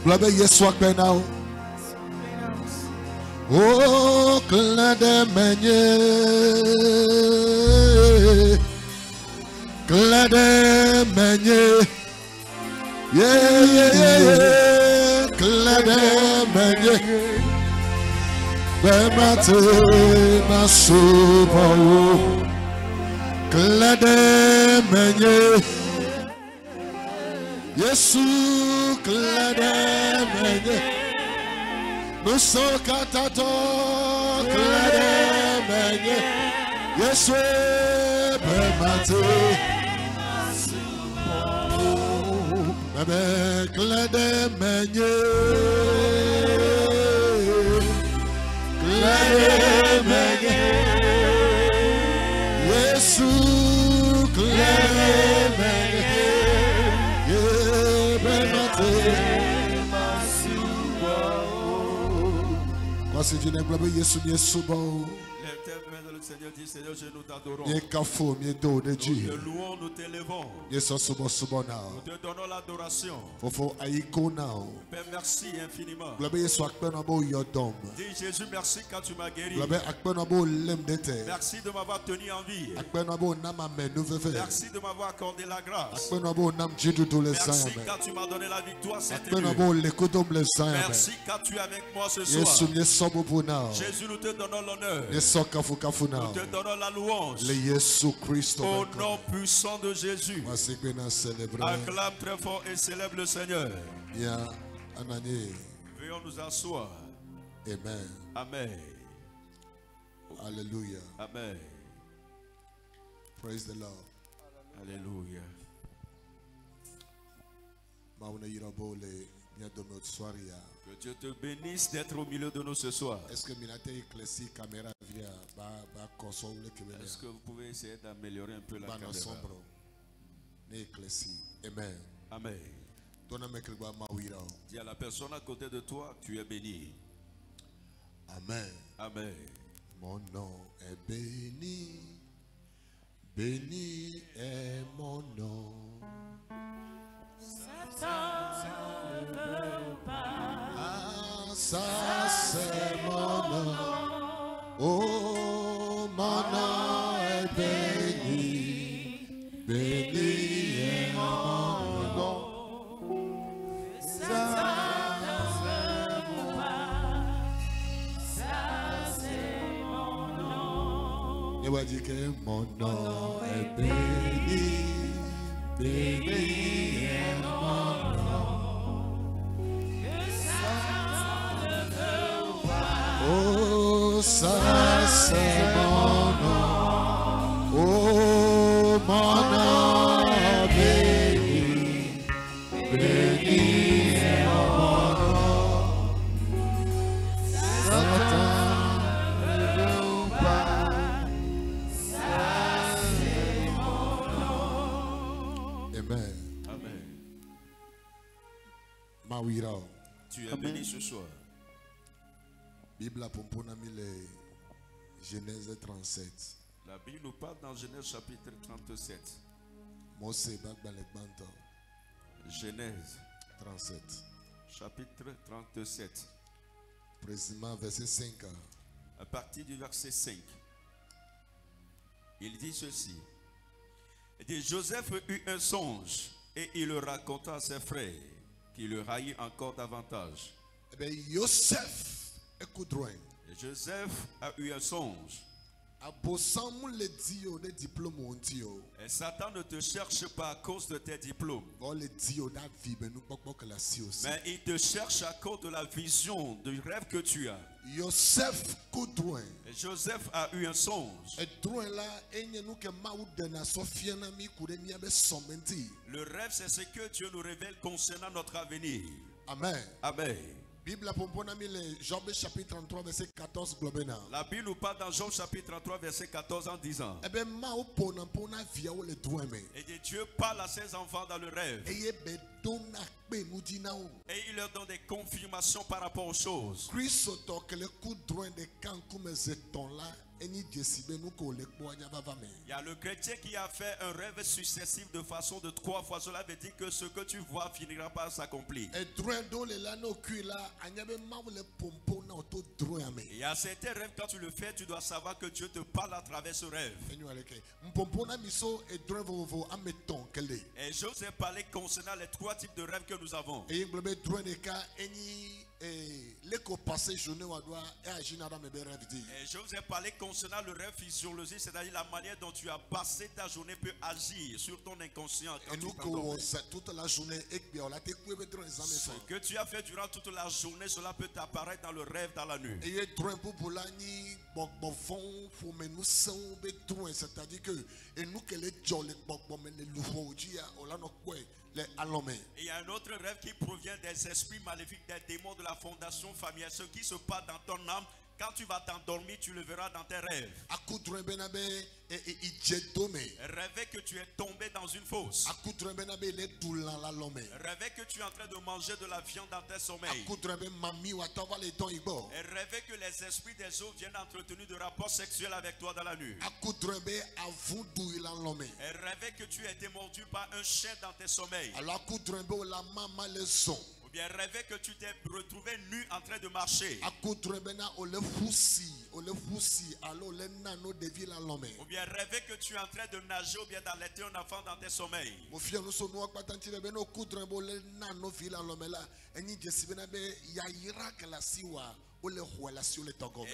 Globe Yeswa Penao. Oh, Clade Menye. Clade Menye. Yeah. Clade Menye. Bemate Masupo. Clade Menye. Yesu Clade Menye. Musokatato Clade Menye. Yesu Bemate Bebe Clade Menye. Clade Menye. Yesu Clade Menye. Voici Dieu n'est pas Yesu Yesu bon. Le Seigneur dit, Seigneur, je nous t'adorons. Nous te louons, nous t'élevons. Nous te donnons l'adoration. Père, merci infiniment. Dis Jésus, merci quand tu m'as guéri. Merci de m'avoir tenu en vie. Merci de m'avoir accordé la grâce. Merci quand tu m'as donné la victoire cette nuit. Merci quand tu es avec moi ce soir. Jésus, nous te donnons l'honneur. Nous te donnons la louange. Au nom puissant de Jésus. Acclame très fort et célèbre le Seigneur. Veuillons nous asseoir. Amen. Amen. Alléluia. Amen. Praise the Lord. Alléluia. Que Dieu te bénisse d'être au milieu de nous ce soir. Est-ce que vous pouvez essayer d'améliorer un peu la caméra? Amen. Amen. Dis à la personne à côté de toi, tu es béni. Amen. Amen. Mon nom est béni. Béni est mon nom. Satan ne veut pas. Ah, ça c'est mon nom. Oh, mon nom est béni. Béni est mon nom. Satan ne veut pas. Ça c'est mon nom. Et on dit que mon nom est béni. Béni est mon nom. Que Satan ne veut pas. Oh, ça c'est mon nom. Oh, mon nom est béni. Béni est mon nom. Satan ne veut pas. Ça c'est mon nom. Amen. Amen. Mawira. Tu es béni ce soir. Bible pompona mille Genèse 37. La Bible nous parle dans Genèse chapitre 37. Mose bagbalek banto. Genèse 37. chapitre 37. Précisément verset 5. À partir du verset 5. Il dit ceci. Il dit, Joseph eut un songe et il le raconta à ses frères qui le haït encore davantage. Eh bien, Joseph, écoute-moi. Et Joseph a eu un songe. Et Satan ne te cherche pas à cause de tes diplômes. Mais il te cherche à cause de la vision, du rêve que tu as. Et Joseph a eu un songe. Le rêve, c'est ce que Dieu nous révèle concernant notre avenir. Amen. Amen. Bible Job chapitre 33 verset 14 globena. La Bible nous parle dans Job chapitre 33 verset 14 en disant. Et Dieu parle à ses enfants dans le rêve. Et il leur donne des confirmations par rapport aux choses. y a le chrétien qui a fait un rêve successif de façon de 3 fois. Cela veut dire que ce que tu vois finira par s'accomplir. Il y a certains rêves, quand tu le fais, tu dois savoir que Dieu te parle à travers ce rêve. Et je vous ai parlé concernant les 3 types de rêves que nous avons. Et je vous ai parlé concernant le rêve physiologique, c'est-à-dire la manière dont tu as passé ta journée peut agir sur ton inconscient. Toute la journée, ce que tu as fait durant toute la journée, cela peut apparaître dans le rêve dans la nuit. C'est-à-dire que il y a un autre rêve qui provient des esprits maléfiques, des démons de la fondation familiale. Ce qui se passe dans ton âme, quand tu vas t'endormir, tu le verras dans tes rêves. Rêver que tu es tombé dans une fosse. Rêver que tu es en train de manger de la viande dans tes sommeils. Et rêver que les esprits des eaux viennent entretenir de rapports sexuels avec toi dans la nuit. Et rêver que tu as été mordu par un chien dans tes sommeils. Ou bien rêver que tu t'es retrouvé nu en train de marcher. Ou bien rêver que tu es en train de nager ou bien d'allaiter un enfant dans tes sommeils. Et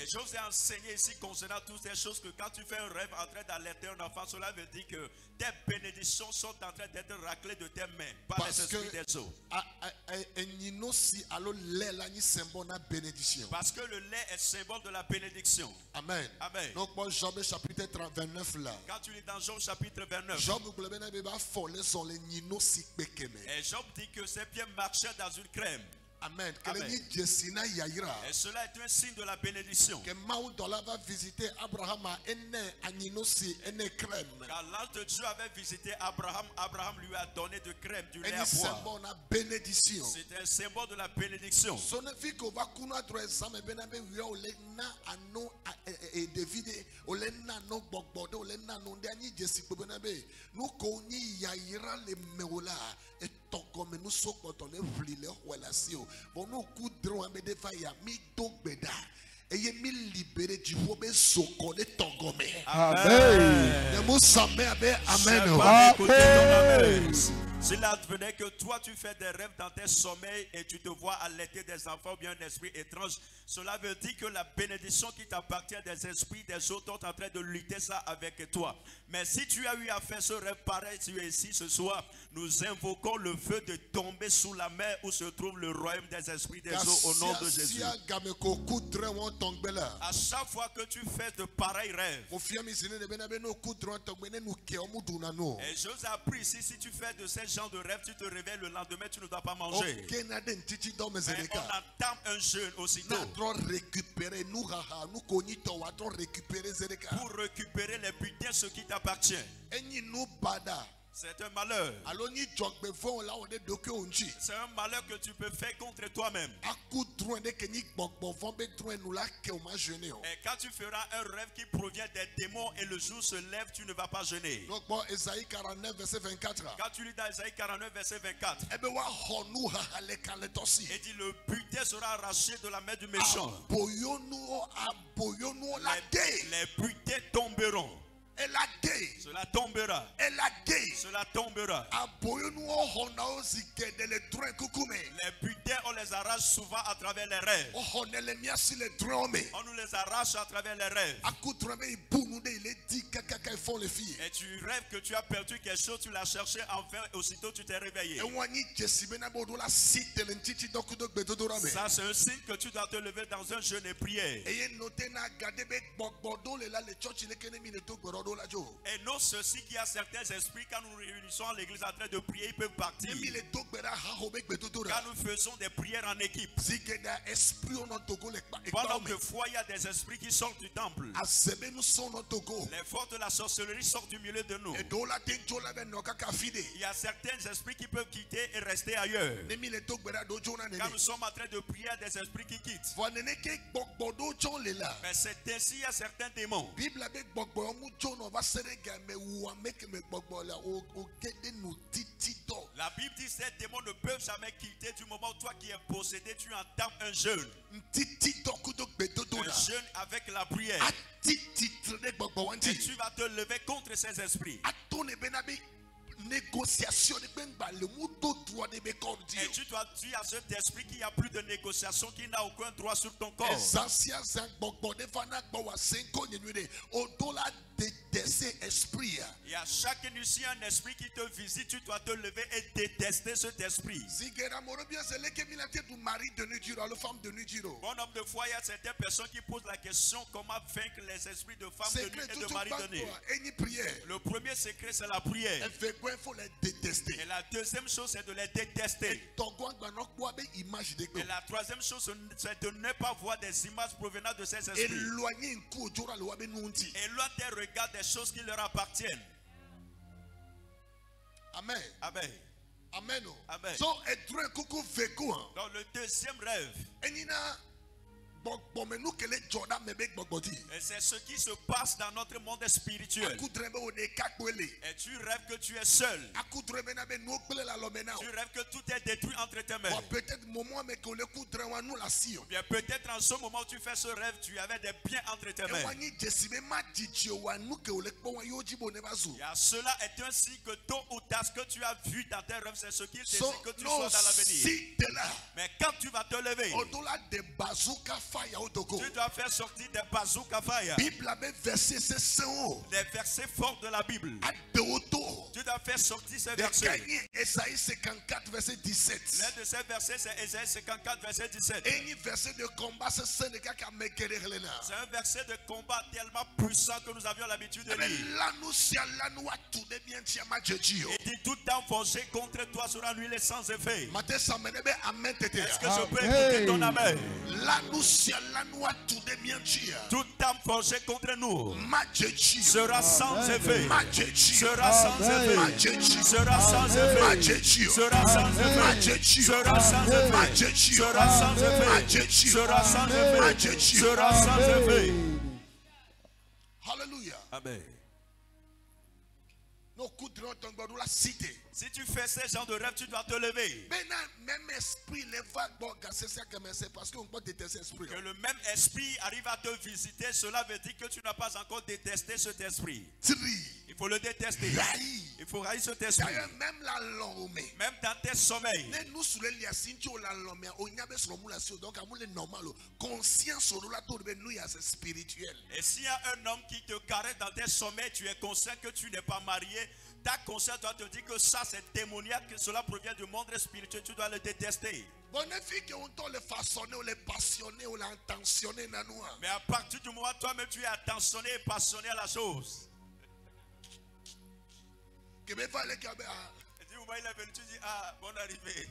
je vous ai enseigné ici concernant toutes ces choses que quand tu fais un rêve en train d'allaiter un enfant, cela veut dire que tes bénédictions sont en train d'être raclées de tes mains par les esprits des eaux. Parce que le lait est symbole de la bénédiction. Amen. Amen. Donc moi Job chapitre 29 là. Quand tu lis dans Job chapitre 29. Et Job dit que ses pieds marchaient dans une crème. Amen. Amen. Et cela est un signe de la bénédiction. Car l'ange de Dieu avait visité Abraham. Abraham lui a donné de crème, du lait à boire. C'est un symbole de la bénédiction. Amen. S'il advenait que toi tu fais des rêves dans tes sommeils et tu te vois allaiter des enfants ou bien un esprit étrange, cela veut dire que la bénédiction qui t'appartient des esprits des autres sont en train de lutter ça avec toi. Mais si tu as eu à faire ce rêve pareil, tu es ici ce soir, nous invoquons le feu de tomber sous la mer où se trouve le royaume des esprits des eaux au nom de Jésus. À chaque fois que tu fais de pareils rêves, et je vous ai appris ici, si tu fais de ces genre de rêve, tu te réveilles le lendemain, tu ne dois pas manger. Mais on entame un jeûne aussitôt pour récupérer les butins, ce qui t'appartient. C'est un malheur. C'est un malheur que tu peux faire contre toi-même. Et quand tu feras un rêve qui provient des démons et le jour se lève, tu ne vas pas jeûner. Quand tu lis dans Isaïe 49 verset 24, et dit le butin sera arraché de la main du méchant. Les butins tomberont. Cela tombera. Cela tombera. Les butins, on les arrache souvent à travers les rêves. On nous les arrache à travers les rêves. Et tu rêves que tu as perdu quelque chose, tu l'as cherché, enfin aussitôt tu t'es réveillé. Ça c'est un signe que tu dois te lever dans un jeûne et prière. Et non ceci qui a certains esprits, quand nous réunissons à l'église en train de prier, ils peuvent partir. Quand nous faisons des prières en équipe, pendant que fois il y a des esprits qui sortent du temple. Les forces de la sorcellerie sortent du milieu de nous. Il y a certains esprits qui peuvent quitter et rester ailleurs. Quand nous sommes en train de prier, des esprits qui quittent. Mais c'est ainsi, il y a certains démons. La Bible dit que ces démons ne peuvent jamais quitter du moment où toi qui es possédé, tu entames un jeûne. Un jeûne avec la prière. Et tu vas te lever contre ces esprits. Négociation et tu dois dire à cet esprit qu'il n'y a plus de négociation, qu'il n'a aucun droit sur ton corps. Et à chaque nuit, si un esprit qui te visite, tu dois te lever et détester cet esprit. Bon homme de foi, il y a certaines personnes qui posent la question comment vaincre les esprits de femmes de nuit et de mari de nuit. Le premier secret, c'est la prière. Il faut les détester. Et la deuxième chose, c'est de les détester. Et la troisième chose, c'est de ne pas voir des images provenant de ces esprits. Éloigne tes regards des choses qui leur appartiennent. Amen. Amen. Amen. Amen. Donc le deuxième rêve, et c'est ce qui se passe dans notre monde spirituel. Et tu rêves que tu es seul. Tu rêves que tout est détruit entre tes mains. Bien peut-être en ce moment où tu fais ce rêve, tu avais des biens entre tes mains. Et cela est ainsi que tôt ou tard, ce que tu as vu dans tes rêves, c'est ce qu'il désire que tu sois dans l'avenir. Mais quand tu vas te lever, tu dois faire sortir des bazooka fire. Les versets forts de la Bible. Tu dois faire sortir ces versets. Ésaïe 54, verset 17. L'un de ces versets, c'est Ésaïe 54, verset 17. C'est un verset de combat tellement puissant que nous avions l'habitude de lire. Et dit tout temps forgé contre toi sera annulé sans effet. Est-ce que je peux écouter ton amen? Tout temps forgé contre nous sera sans effet. Sera sans effet. Sera sans effet. Sera sans effet. Sera sans effet. Sera sans effet. Sera sans effet. Sera sans effet. Alléluia. Amen. Si tu fais ce genre de rêve, tu dois te lever. Que le même esprit arrive à te visiter, cela veut dire que tu n'as pas encore détesté cet esprit. Il faut le détester. Il faut haïr cet esprit. Même dans tes sommeils. Et s'il y a un homme qui te caresse dans tes sommeils, tu es conscient que tu n'es pas marié. Ta conscience doit te dire que ça c'est démoniaque, que cela provient du monde spirituel, tu dois le détester. Mais à partir du moment où toi-même tu es attentionné et passionné à la chose. Et tu dis, il est venu, tu dis, ah, bonne arrivée.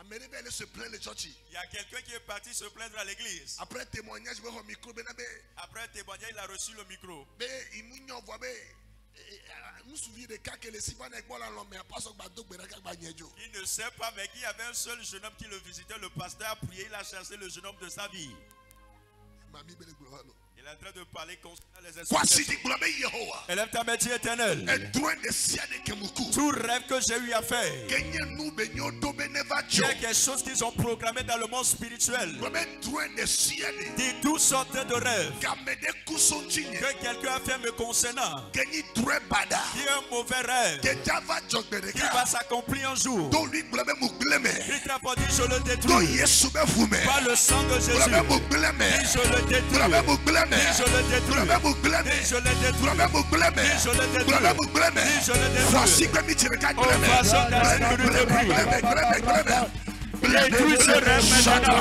Il y a quelqu'un qui est parti se plaindre à l'église. Après un témoignage, il a reçu le micro. Il ne sait pas, mais qu'il y avait un seul jeune homme qui le visitait. Le pasteur a prié, il a cherché le jeune homme de sa vie. Il est en train de parler concernant les esprits. Élève ta main, Dieu éternel. Tout rêve que j'ai eu à faire. Il y a quelque chose qu'ils ont programmé dans le monde spirituel. Dis toutes sortes de rêves que quelqu'un a fait me concernant. Qui est un mauvais rêve qui va s'accomplir un jour. Christ a pas dit je le détruis. Par le sang de Jésus. Dis je le détruis. Dis je le détruis. Dis je le détruis. Dis je le détruis. Dis je le détruis. Oh, façon d'esprit de prière. Détruis ce rêve maintenant.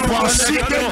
Voici que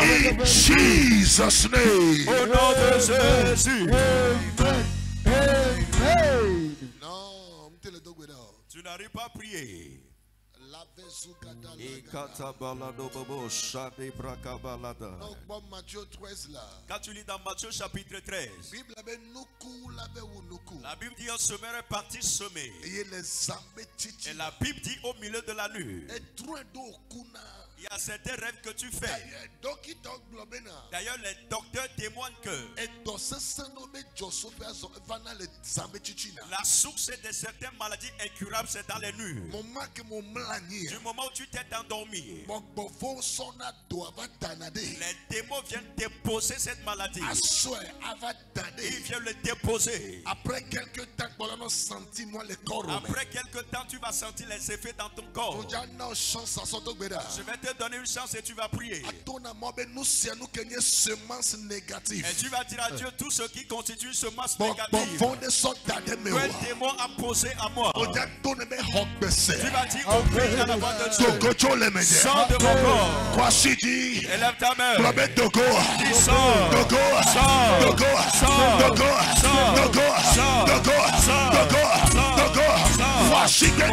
in Jesus' name. Au nom de Jésus. Non, tu n'arrives pas à prier. Quand tu lis dans Matthieu chapitre 13, la Bible dit un semeur est parti semer. Et la Bible dit au milieu de la nuit, il y a certains rêves que tu fais. D'ailleurs, les docteurs témoignent que la source de certaines maladies incurables, c'est dans les nuits. Du moment où tu t'es endormi, les démons viennent déposer cette maladie. Ils viennent le déposer. Après quelques temps, tu vas sentir les effets dans ton corps. Je vais te donner une chance et tu vas prier. Et tu vas dire à Dieu tout ce qui constitue une semence négative. Quel démon a posé à moi? Tu vas dire au prix à la voix de Dieu. Sors de mon corps. Élève ta main. Dis sors. Voici que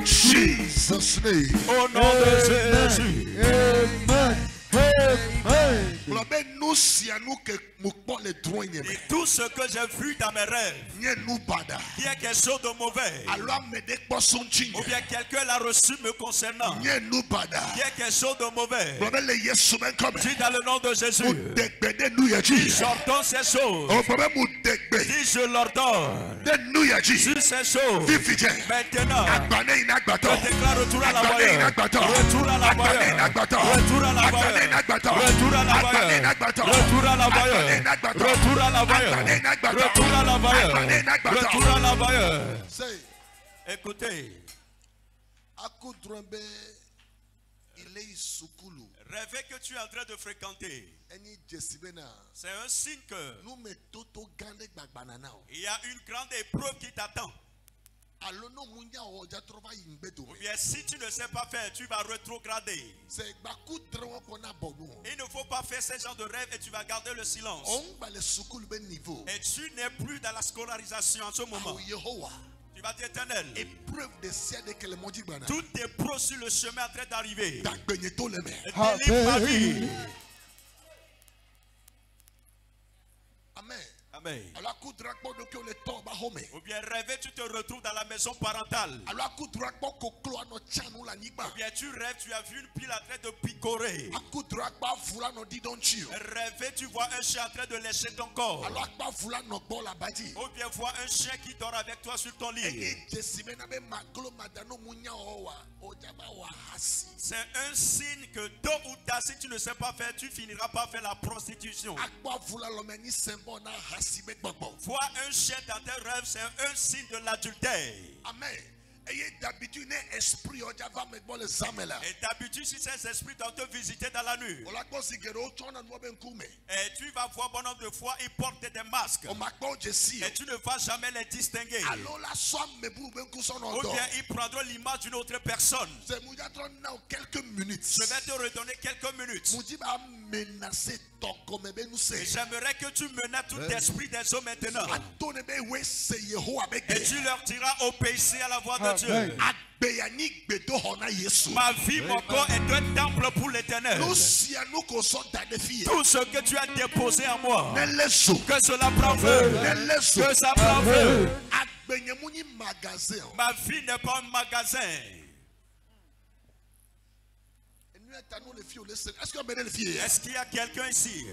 Jesus' name. Au nom de Jésus. Amen. Amen. Et tout ce que j'ai vu dans mes rêves, qui est quelque chose de mauvais, ou bien quelqu'un l'a reçu me concernant, qui est quelque chose de mauvais, dis dans le nom de Jésus, dis j'ordonne ces choses, dis je l'ordonne, dis ces choses, maintenant, je déclare retour à la voyeur, retour à la voyeur, retour à la voyeur, retour à la voyeur, retour à la voyeur, retour à la voyeur, retour à la voyeur, retour à la voyeur. Écoutez, rêver que tu es en train de fréquenter, c'est un signe que il y a une grande épreuve qui t'attend. Ou bien si tu ne sais pas faire, tu vas rétrograder. Il ne faut pas faire ce genre de rêve et tu vas garder le silence. Et tu n'es plus dans la scolarisation en ce moment. Tu vas dire Éternel, toutes tes épreuves sur le chemin en train d'arriver, délivre ma vie. Amen. Ou bien rêver, tu te retrouves dans la maison parentale. Ou bien tu rêves, tu as vu une pile en train de picorer. Rêver, tu vois un chien en train de lécher ton corps. Ou bien voir un chien qui dort avec toi sur ton lit. C'est un signe que tôt ou tard, si tu ne sais pas faire, tu finiras par faire la prostitution. Voir un chien dans tes rêves, c'est un signe de l'adultère. Amen. Et d'habitude, si ces esprits doivent te visiter dans la nuit, et tu vas voir bon nombre de fois, ils portent des masques. Et tu ne vas jamais les distinguer. Ou bien ils prendront l'image d'une autre personne. Je vais te redonner quelques minutes. J'aimerais que tu menaces tout esprit des hommes maintenant. Et tu leur diras obéissez à la voix de Dieu. Ma vie, mon corps est un temple pour l'Éternel. Tout ce que tu as déposé en moi, que cela prend feu, que ça prend feu. Ma vie n'est pas un magasin. Est-ce qu'il y a quelqu'un ici?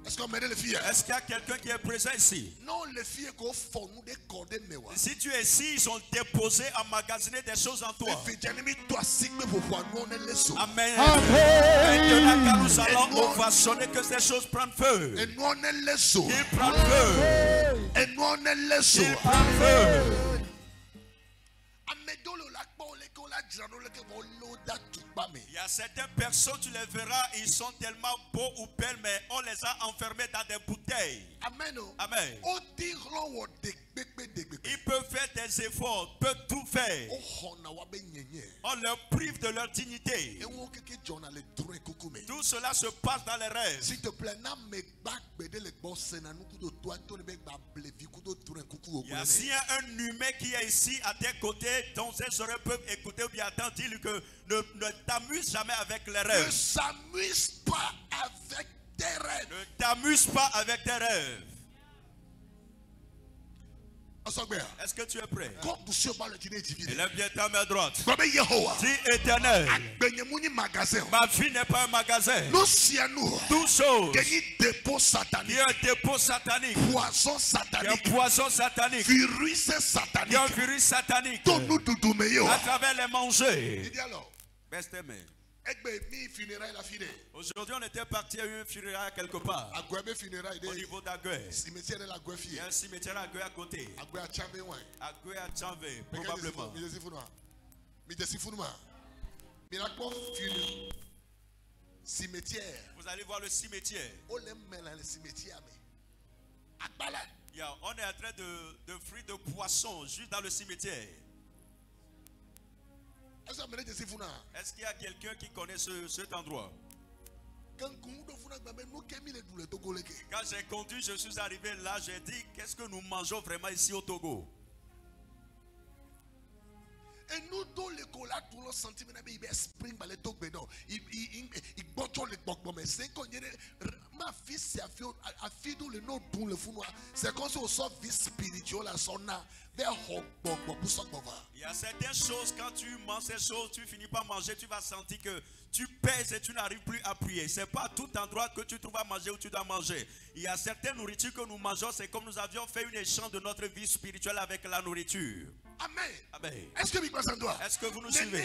Est-ce qu'il y a quelqu'un qui est présent ici? Si tu es ici, ils ont déposé, emmagasiné des choses en toi. Amen. Maintenant, quand nous allons ovationner que ces choses prennent feu. Ils prennent feu. Ils prennent feu. Il y a certaines personnes, tu les verras, ils sont tellement beaux ou belles, mais on les a enfermés dans des bouteilles. Amen. Amen. Ils peuvent faire des efforts, peuvent tout faire. On leur prive de leur dignité. Tout cela se passe dans les rêves. S'il te plaît, s'il y a un humain qui est ici à tes côtés, dont ses oreilles peuvent écouter ou bien attendre, dis-lui que ne t'amuse jamais avec les rêves. Ne s'amuse pas avec tes rêves. Ne t'amuse pas avec tes rêves. Est-ce que tu es prêt? Élève bien ta main droite. Dis Éternel, ma vie n'est pas un magasin. Toute chose qui est un dépôt satanique, poison satanique, virus satanique, à travers les manger. Aujourd'hui, on était parti à une funéraille quelque part. Au niveau d'Agué. Il y a un cimetière à Agué à côté. Agué à Tchanvé, probablement. Vous allez voir le cimetière. On est en train de fruits de poisson juste dans le cimetière. Est-ce qu'il y a quelqu'un qui connaît cet endroit? Quand j'ai conduit, je suis arrivé là, j'ai dit, qu'est-ce que nous mangeons vraiment ici au Togo? Et nous, dans les colas, tout le sentiment, il y a spring, il y a tout bedon. Il botche les bocbons, mais c'est qu'on y a. Ma fille, c'est à faire le nom pour le fou noir. C'est comme si on sort vie spirituelle à son âme. Il y a certaines choses, quand tu manges ces choses, tu finis par manger, tu vas sentir que tu pèses et tu n'arrives plus à prier. Ce n'est pas à tout endroit que tu trouves à manger où tu dois manger. Il y a certaines nourritures que nous mangeons, c'est comme nous avions fait un échange de notre vie spirituelle avec la nourriture. Amen. Amen. Est-ce que Est-ce que vous nous suivez?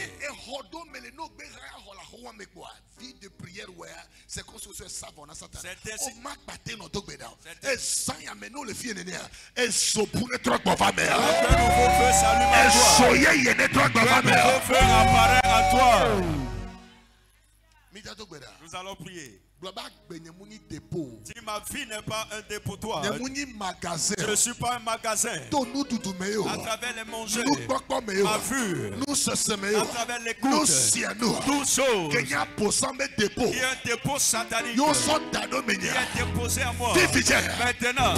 Vie de prière, c'est comme si on se savon à Satan. C'était on m'a battu notre dogbe. Et sans y amener le fils de néa. Et so pour le truc pour va mère. Un nouveau feu s'allume à toi. Et soyez y est truc pour va Un nouveau mère. feu apparaît à toi. Nous allons prier. Si ma vie n'est pas un dépotoir, je ne suis pas un magasin. À travers les manger, ma vue, à travers l'écoute, toutes choses, il y a un dépôt satanique qui est déposé à moi. Maintenant,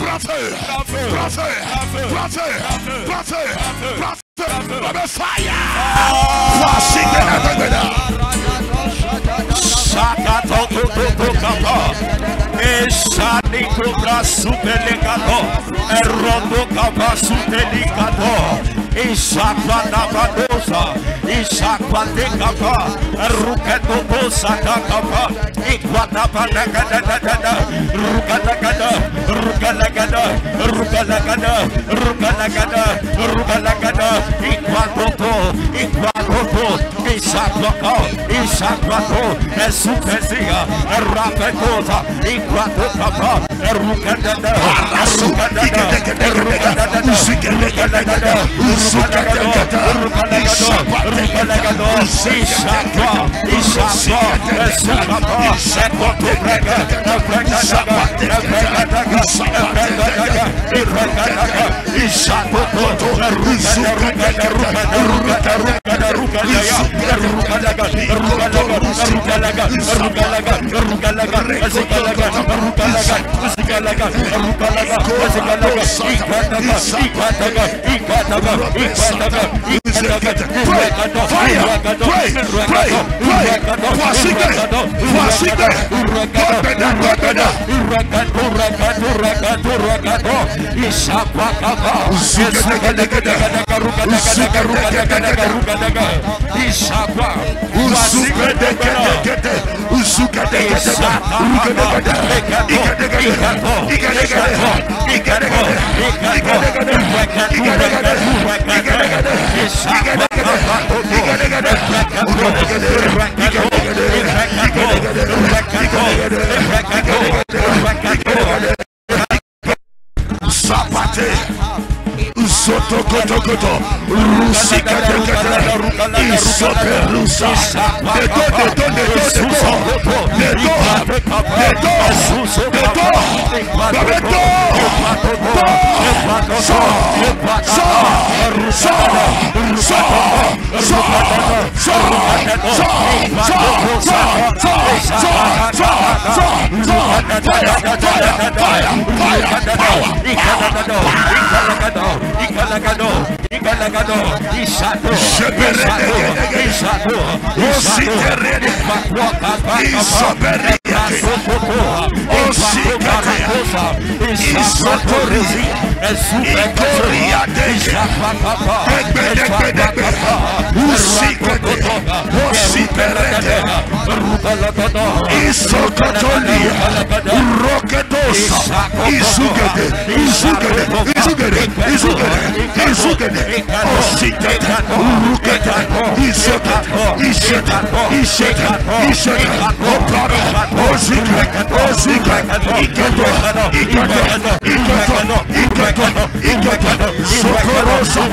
Socorrosa,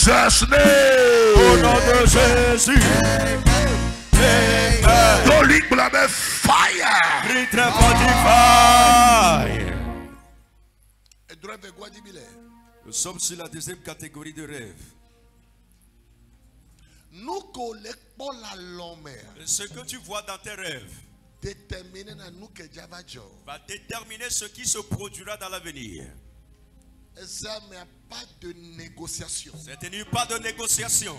Jesus' name. Au nom de Jésus. Amen. Fire. Nous sommes sur la deuxième catégorie de rêve. Ce que tu vois dans tes rêves va déterminer ce qui se produira dans l'avenir. Ce n'est pas de négociation. Ce n'est pas de négociation.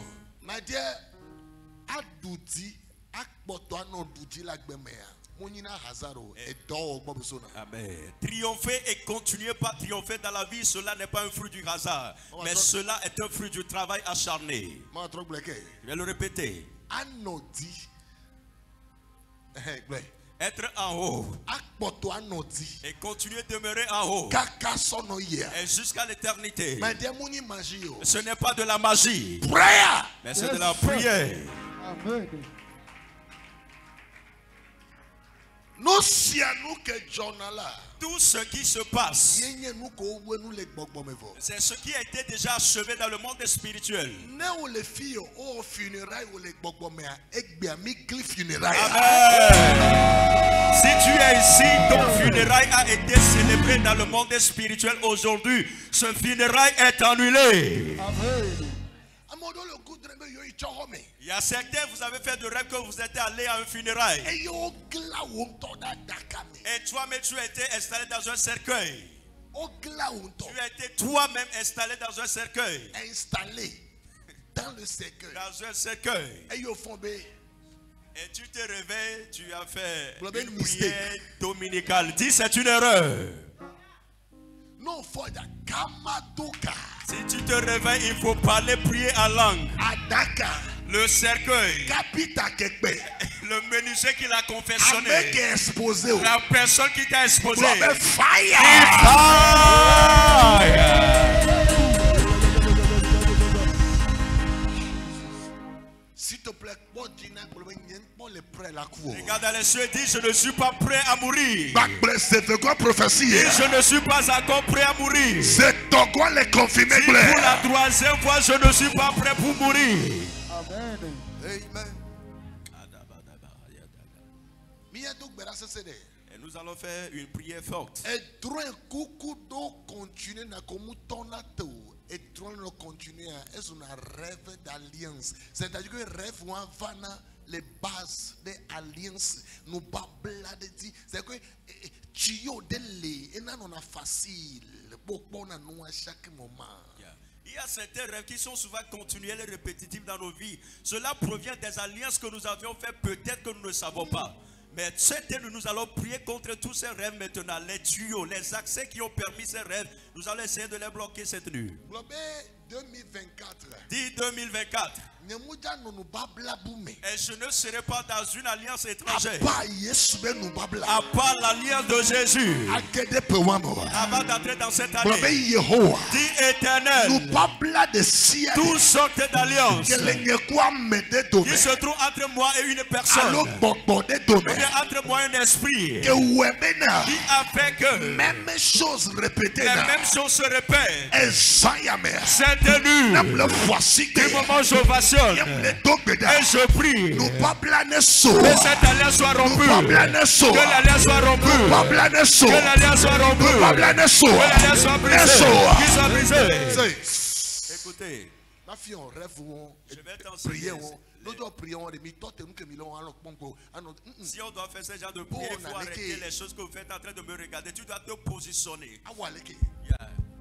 Amen. Triompher et continuer par triompher dans la vie, cela n'est pas un fruit du hasard, mais cela est un fruit du travail acharné. Je vais le répéter. Être en haut et continuer de demeurer en haut et jusqu'à l'éternité. Ce n'est pas de la magie, mais c'est de la prière. Tout ce qui se passe, c'est ce qui a été déjà achevé dans le monde spirituel. Amen. Si tu es ici, ton funérail a été célébré dans le monde spirituel aujourd'hui. Ce funérail est annulé. Amen. Il y a certains, vous avez fait de rêve que vous êtes allé à un funérail. Et toi-même, tu as été installé dans un cercueil. Tu as été toi-même installé dans un cercueil. Installé dans le cercueil. Dans un cercueil. Et tu te réveilles, tu as fait une prière dominicale. Dis, c'est une erreur. Non, si tu te réveilles, il faut parler, prier en langue. Le cercueil. Le menuisier qui l'a confectionné. La personne qui t'a exposé. S'il te plaît, regarde dans les cieux et dis, je ne suis pas prêt à mourir. C'est quoi prophétie? Je ne suis pas encore prêt à mourir. C'est quoi les confirmer? Pour la troisième fois, je ne suis pas prêt pour mourir. Amen. Amen. Et nous allons faire une prière forte. Et continuer à un rêve d'alliance. C'est-à-dire que rêve ou les bases des alliances nous pas blader. C'est que tio délai et non facile beaucoup à nous à chaque moment. Il y a certains rêves qui sont souvent continuels et répétitifs dans nos vies. Cela provient des alliances que nous avions faites, peut-être que nous ne savons pas. Mais nous allons prier contre tous ces rêves maintenant. Les tuyaux, les accès qui ont permis ces rêves, nous allons essayer de les bloquer cette nuit. 2024. Dis 2024. Et je ne serai pas dans une alliance étrangère. À part l'alliance de Jésus. Avant d'entrer dans cette alliance. Dis Éternel. Tout sorte d'alliance qui se trouve entre moi et une personne. Ou bien entre moi et un esprit. Qui a fait que les mêmes choses se répètent. C'est tenu. Du moment où je vationne et je prie que cette alliance soit rompue. Que l'alliance soit rompue. Que l'alliance soit rompue. Que l'alliance soit brisée. Qu'il soit brisé. Écoutez. Je vais t'enseigner. Si on doit faire ce genre de prière, il faut arrêter les choses que vous faites en train de me regarder. Tu dois te positionner. Yeah.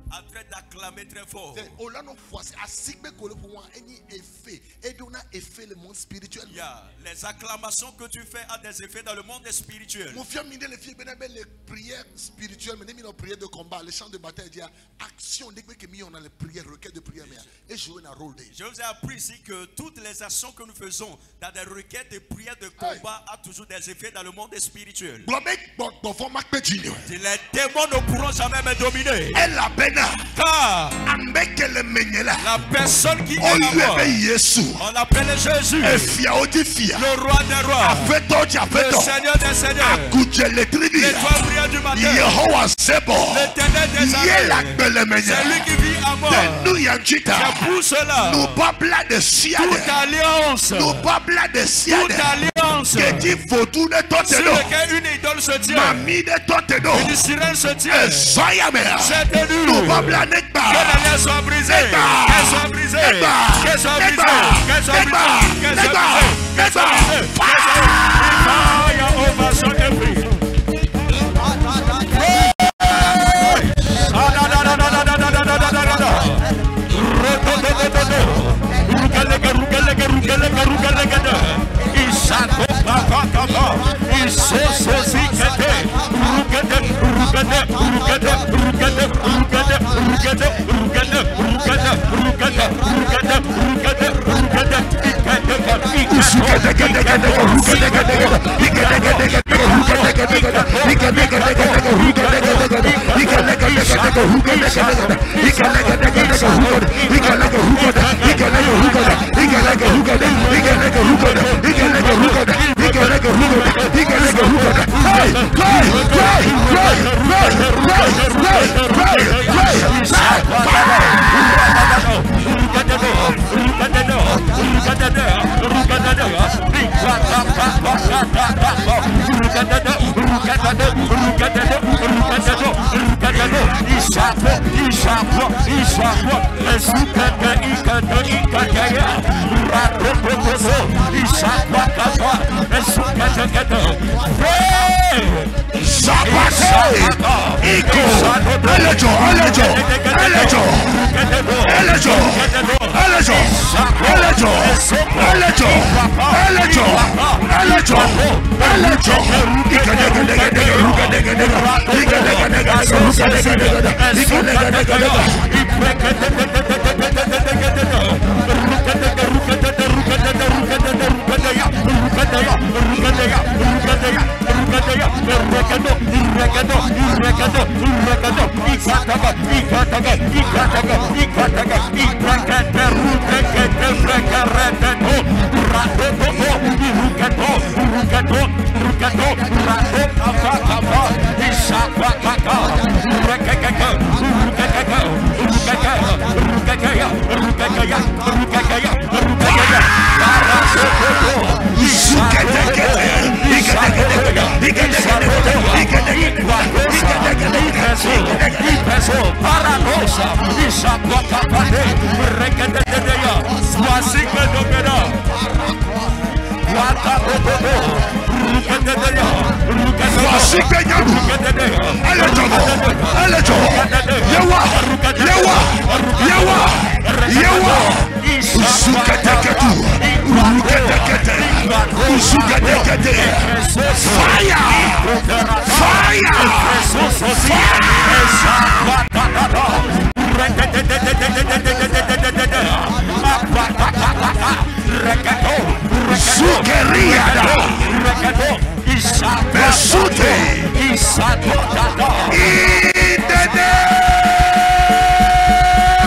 En train d'acclamer très fort. Yeah. Les acclamations que tu fais ont des effets dans le monde spirituel. Les prières spirituelles, les prières de combat, les chants de bataille, action, les prières, requêtes de prière. Je vous ai appris ici que toutes les actions que nous faisons dans des requêtes de prières de combat ont toujours des effets dans le monde spirituel. Les démons ne pourront jamais me dominer. Car la personne qui est là-bas, on l'appelle Jésus, le roi des rois, le Seigneur des seigneurs, l'étoile brillante du matin, l'Éternel des armées, c'est lui qui vit à moi. C'est pour cela, toute alliance, sur laquelle une idole se tient, une sirène se tient, c'est tenu. Que l'alliance soit brisée, qu'elle soit brisée, qu'elle soit brisée, qu'elle soit brisée, qu'elle soit brisée, qu'elle soit brisée. Fire over every.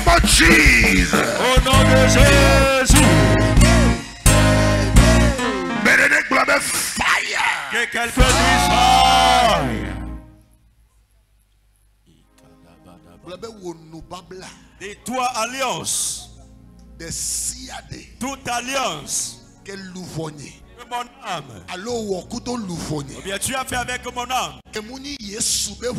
name of Jesus. Au nom de Jésus. Bénédicte Blabé, fire. Que quelqu'un dise fire. Blabé wo nou babla. Et toi, alliance. De siade. Toute alliance. Que louvogné. Mon âme. Allo wokudo louvogné. Ou bien tu as fait avec mon âme. Que mouni yesu be wu.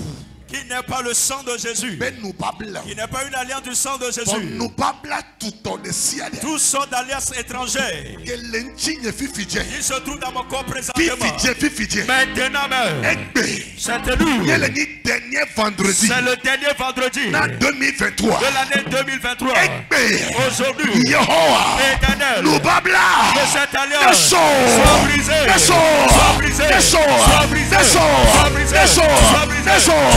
Qui n'est pas le sang de Jésus. Ben nou babla. Qui n'est pas une alliance du sang de Bon Jésus. nou babla tout en de siade. Tous sont d'alliances étrangères. Que l'enchigne fifidje. Qui se trouve dans mon corps présentement. Fifidje. Maintenant même. Egbe. C'est nous. Y'a le dernier vendredi. C'est le dernier vendredi. Na 2023. De l'année 2023. Egbe. Aujourd'hui. Yehowa. Éternel. Nou babla. Que cette alliance soit brisée. soit brisée. Soit brisée. Soit brisée. Soit brisée. Soit brisée.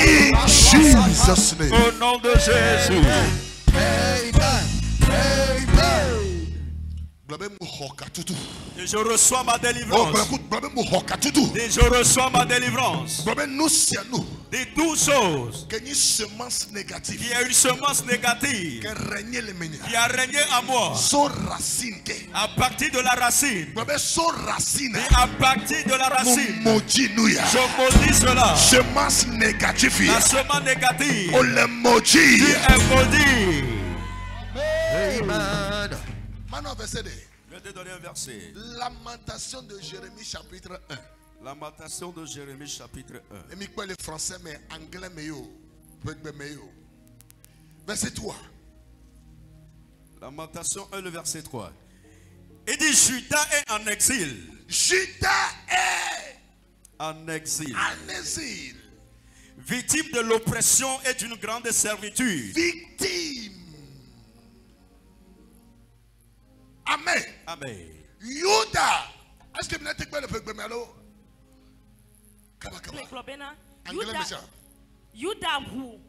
In Jesus' name. Au nom de Jésus. Et je reçois ma délivrance. Et je reçois ma délivrance. Des 12 choses. Qu'il y a une semence négative. Il y a une semence négative qui a régné à moi. À partir de la racine. Et à partir de la racine. Je maudis cela. Semence négative. La semence négative. On le maudit. Tu es maudit. Amen. Maintenant, verset 2. Je vais te donner un verset. Lamentation de Jérémie chapitre 1. Lamentation de Jérémie chapitre 1. Et je parle français mais anglais meilleur. Verset 3. Lamentation 1, le verset 3. Il dit Juda est en exil. Juda est en exil. En exil. Victime de l'oppression et d'une grande servitude. Victime. Amen. Amen. Juda. Est-ce que vous n'êtes pas le peuple de Juda hu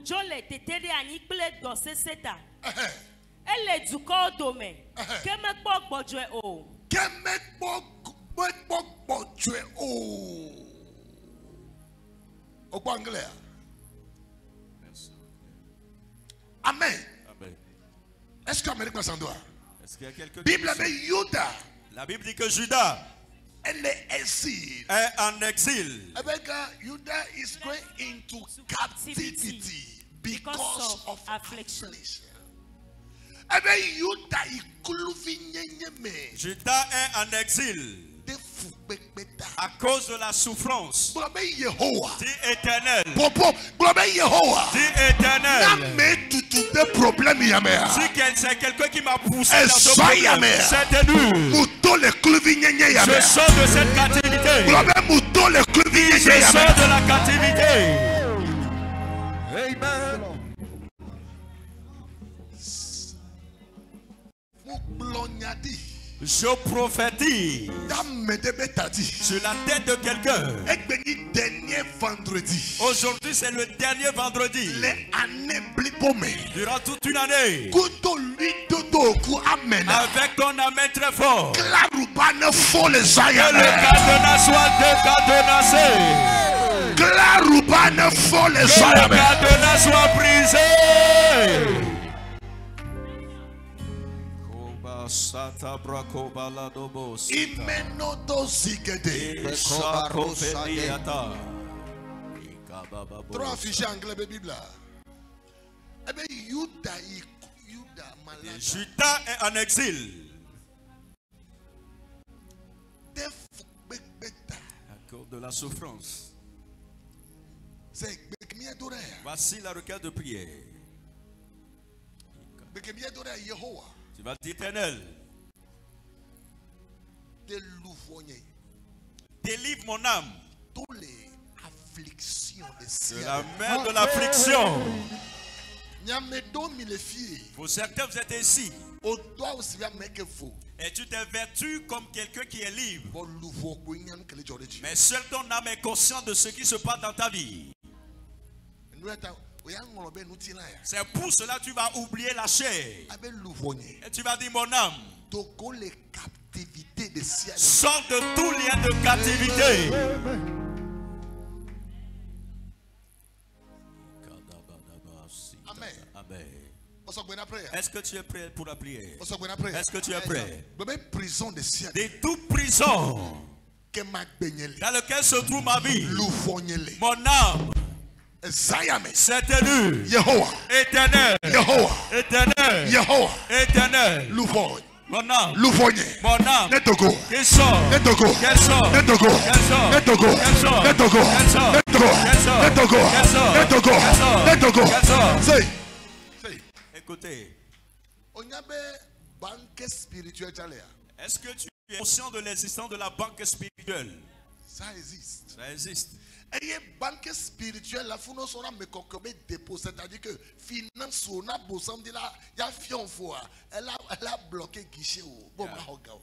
jole tetere ani kple do seseta. Ele duko dome. Keme gbojwe o. Keme gbojwe o. Au anglais. Amen. Amen. Est-ce que l'Amérique s'en doit? Est-ce qu'il y a quelqu'un Bible avec Juda. La Bible dit que Juda est exil. Est en exil. Judah is going into captivity because of affliction. Judah est en exil à cause de la souffrance. Dis éternel. Dis éternel. Si c'est quelqu'un qui m'a poussé dans ce problème, c'est nous. Je sors de cette captivité. Je sors de la captivité. Amen. Je prophétise sur la tête de quelqu'un. Aujourd'hui, c'est le dernier vendredi. Durant toute une année. Avec ton amen très fort. Que le cadenas soit décadenassé. Que le cadenas soit brisé. Trois affichés anglais de Bible. Juda est en exil à cause de la souffrance. Voici la requête de prière. Tu vas dire éternel. Délivre mon âme. Toutes les afflictions de la mer de l'affliction. Pour certains, vous êtes ici. Et tu t'es vêtu comme quelqu'un qui est libre. Mais seul ton âme est consciente de ce qui se passe dans ta vie. C'est pour cela que tu vas oublier la chair. Et tu vas dire mon âme. Sors de tout lien de captivité. Amen. Est-ce que tu es prêt pour la prière? Est-ce que tu es prêt? De toute prison dans laquelle se trouve ma vie, mon âme s'est tenue. Éternel. Éternel. Éternel. Mon âme, mon âme, qu'elle sort, qu'elle sort, écoutez, est-ce que tu es conscient de l'existence de la banque spirituelle? Ça existe. Ça existe. Et la banque spirituelle, la finance, on a me concomé dépôt, c'est-à-dire que finance, on a besoin de la, il y a fion fois, elle a bloqué guichet.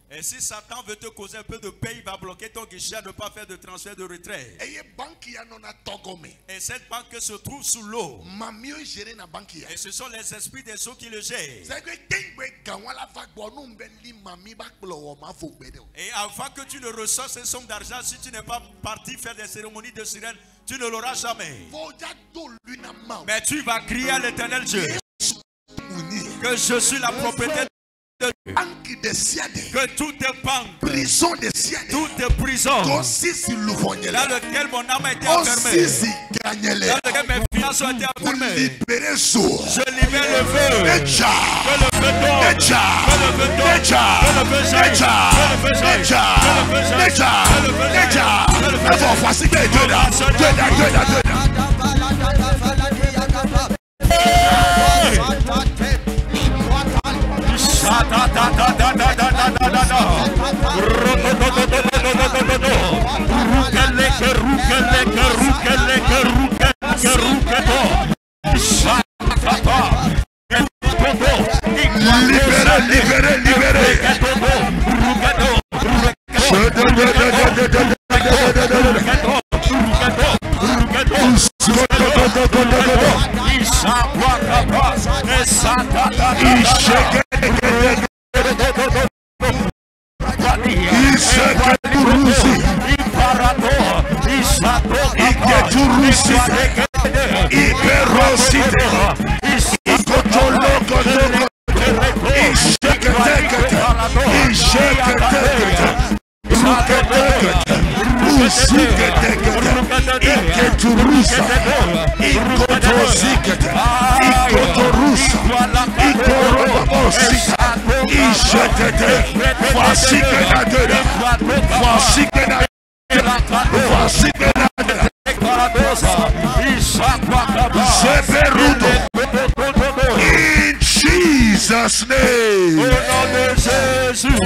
Et si Satan veut te causer un peu de paix, il va bloquer ton guichet à ne pas faire de transfert de retrait. Et banque y a non a togomé. Et cette banque se trouve sous l'eau. Ma mieux gérer na banque y a. Et ce sont les esprits des eaux qui le gèrent. C'est que et avant que tu ne reçoives ces sommes d'argent, si tu n'es pas parti faire des cérémonies de sirène, tu ne l'auras jamais. Mais tu vas crier à l'Éternel Dieu que je suis la propriété de Dieu. Que tout est banque, toute prison dans lequel mon âme a été enfermée, dans lequel mes finances ont été enfermées, je libère le feu. Que le feu tombe. Que le feu tombe. Que le feu jaillit. Que le feu jaillit. Que le feu jaillit. Que le feu jaillit. Que le feu In Jesus' name. Au nom de Jésus.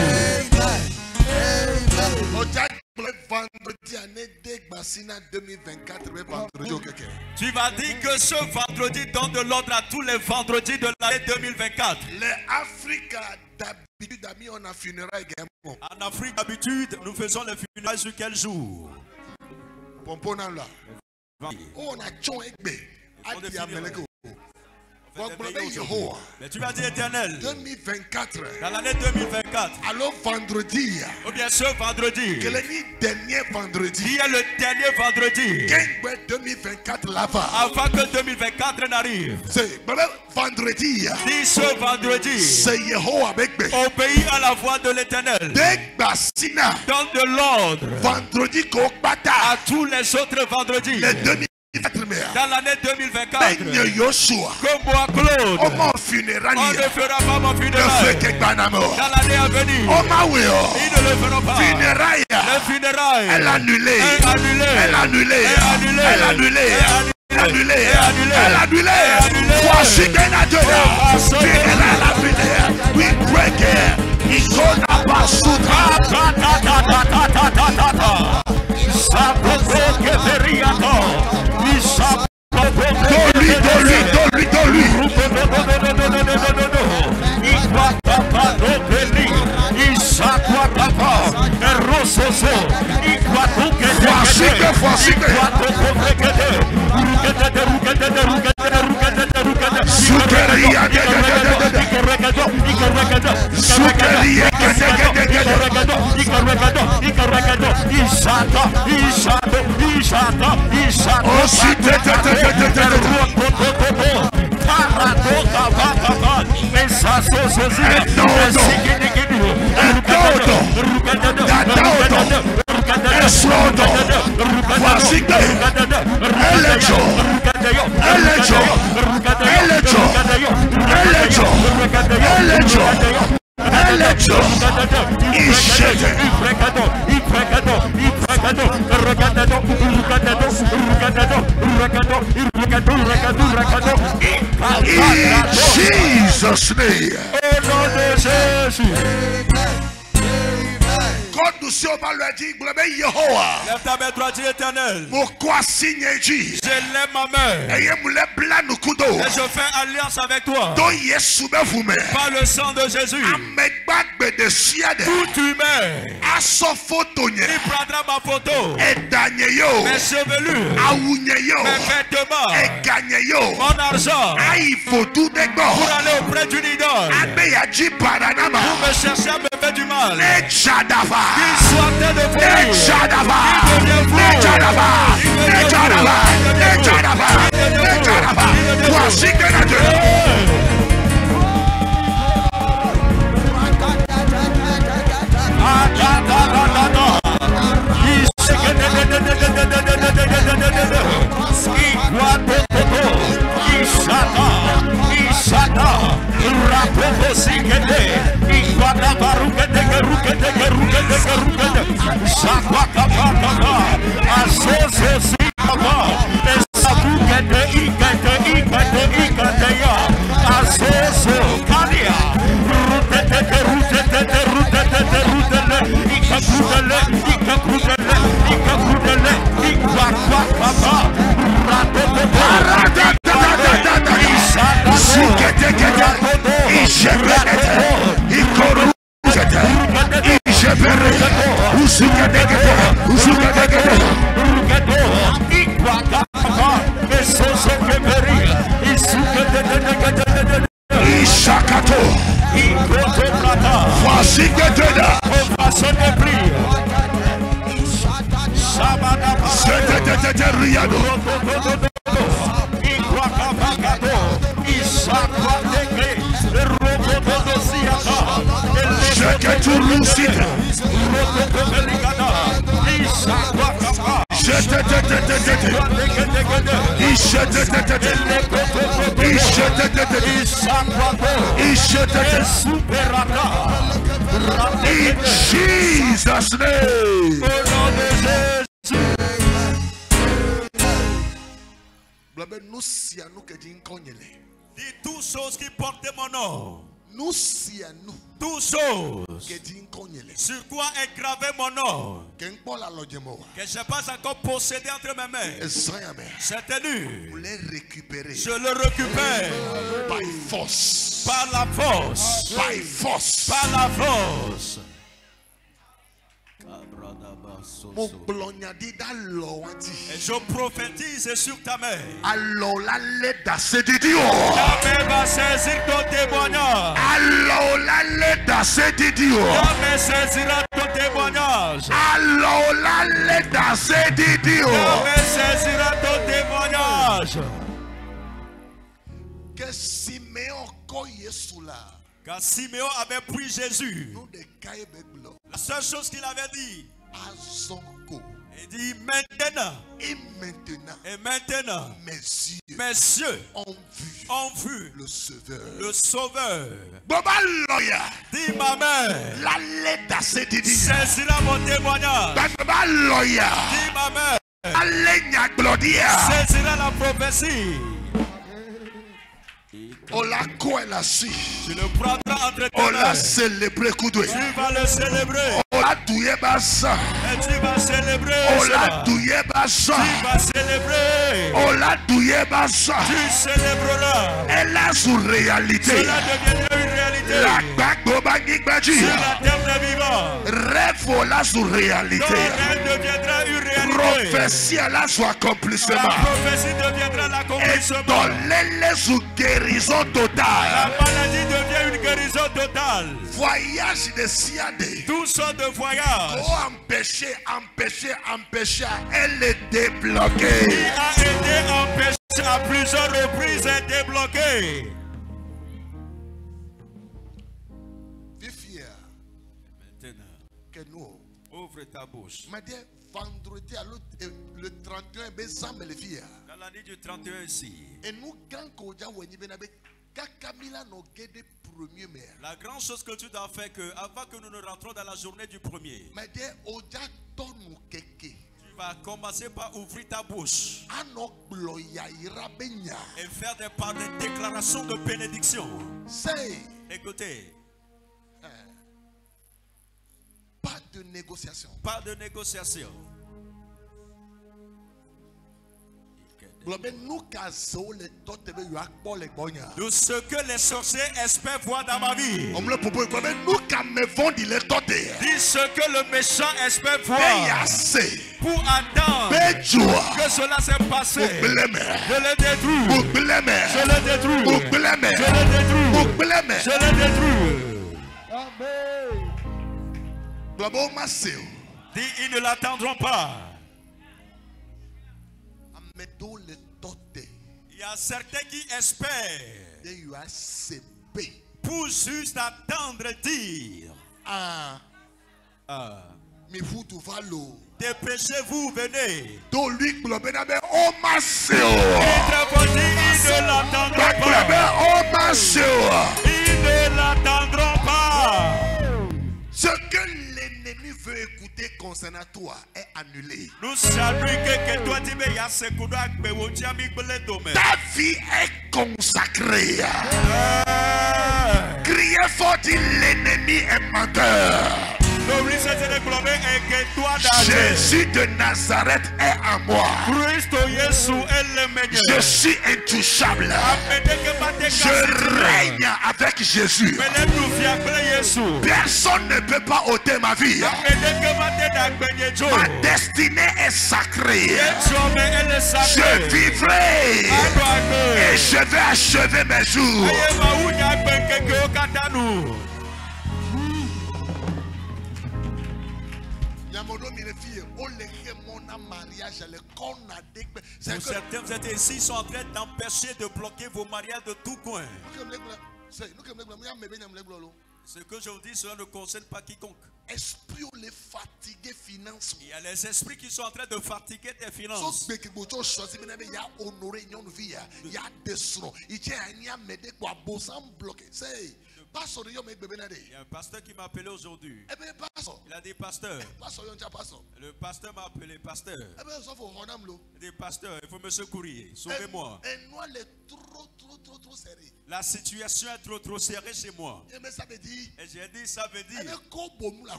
Tu vas dire que ce vendredi donne de l'ordre à tous les vendredis de l'année 2024. En Afrique d'habitude, nous faisons les funérailles sur quel jour? Mais tu vas dire éternel 2024 dans l'année 2024 alors vendredi ou bien ce vendredi que le dernier vendredi qui est le dernier vendredi 2024 là-bas avant que 2024 n'arrive. C'est vendredi dis ce vendredi c'est Yehova obéis à la voix de l'Éternel. Donne de l'ordre vendredi à tous les autres vendredis dans l'année 2024. Comme moi Claude, on ne fera pas mon funérail. Dans l'année à venir, ils ne le feront pas. Les funérailles, elle annulée. Elle annulée. annulée. Elle annulée. Voici Benadona. Elle annulée. We break it. Ikona basuta. Jesus' name. Au nom de Jésus. Quand nous sommes à le dire, lève ta main droite, dis éternel. Pourquoi signer Jésus? Je lève ma main. Et je fais alliance avec toi. Par le sang de Jésus. Tout humain. Il prendra ma photo. Mes chevelures. Mes vêtements. Mon argent. Pour aller auprès d'une idole. Pour me chercher à me faire du mal. Qu'il soit en train de mourir. In Jesus' name. Dis toutes choses qui portent mon nom. Toutes choses sur quoi est gravé mon nom, que je n'ai pas encore possédé entre mes mains. C'est tenu. Je le récupère by force. Par la force. By force. Par la force. Et je prophétise sur ta main. Alors la lettre c'est Dieu. Ta main va saisir ton témoignage. Alors la lettre c'est Dieu. Ta main saisira ton témoignage. Alors la lettre c'est Dieu. Ta main saisira ton témoignage. Que Siméon koye soula. Quand Siméon avait pris Jésus, la seule chose qu'il avait dit, il dit maintenant, et maintenant, mes yeux ont vu le Sauveur. Dis ma main, saisira mon témoignage. Dis ma main, saisira la prophétie. On l'a quoi là si. Tu le prendras entre tes on mains. l'a célébré coudoué. Tu vas le célébrer. On l'a douillé bassa. Et tu vas célébrer. On l'a douillé bassa. Tu vas célébrer. On l'a douillé bassa. Tu célébreras. Elle a sous réalité. Cela deviendra une réalité. La bagobagibadi. Sur la terre des vivants. Rêve là sous réalité. Ton rêve deviendra une réalité. Prophétie là sous accomplissement. La prophétie deviendra l'accomplissement. Et dans les sous guérison totale. La maladie devient une guérison totale. Voyage de Siadé. Tout sortes de voyages. Pour empêcher. Elle est débloquée. Qui a été empêché à plusieurs reprises est débloqué. Que nous ouvre ta bouche. Vendredi le 31 décembre les filles. Dans l'année du 31 ici. Et nous quand la grande chose que tu dois faire que avant que nous ne rentrons dans la journée du premier. Tu vas commencer par ouvrir ta bouche et faire des déclarations de bénédiction. Écoutez. Pas de négociation. Pas de négociation. Tout ce que les sorciers espèrent voir dans ma vie. Dis ce que le méchant espère voir. Pour attendre que cela s'est passé. Je le détruis. Je le détruis. Je le détruis. Je le détruis. Dis, ils ne l'attendront pas. Il y a certains qui espèrent pour juste attendre dire dépêchez-vous, venez. Ils ne l'attendront pas. Ils ne l'attendront pas. Ce que l'ennemi veut écouter concernant toi est annulé. Ta vie est consacrée. Criez fort, dit l'ennemi est menteur. Jésus de Nazareth est à moi. Je suis intouchable. Je règne avec Jésus. Personne ne peut pas ôter ma vie. Ma destinée est sacrée. Je vivrai et je vais achever mes jours. Pour certains, vous êtes ici, sont en train d'empêcher de bloquer vos mariages de tout coin. Ce que je vous dis, cela ne concerne pas quiconque. Il y a les esprits qui sont en train de fatiguer tes finances. Il y a un pasteur qui m'a appelé aujourd'hui. Il a dit pasteur. Le pasteur m'a appelé pasteur. Il dit pasteur, il faut me secourir. Sauvez-moi. La situation est trop serrée chez moi. Et j'ai dit ça veut dire.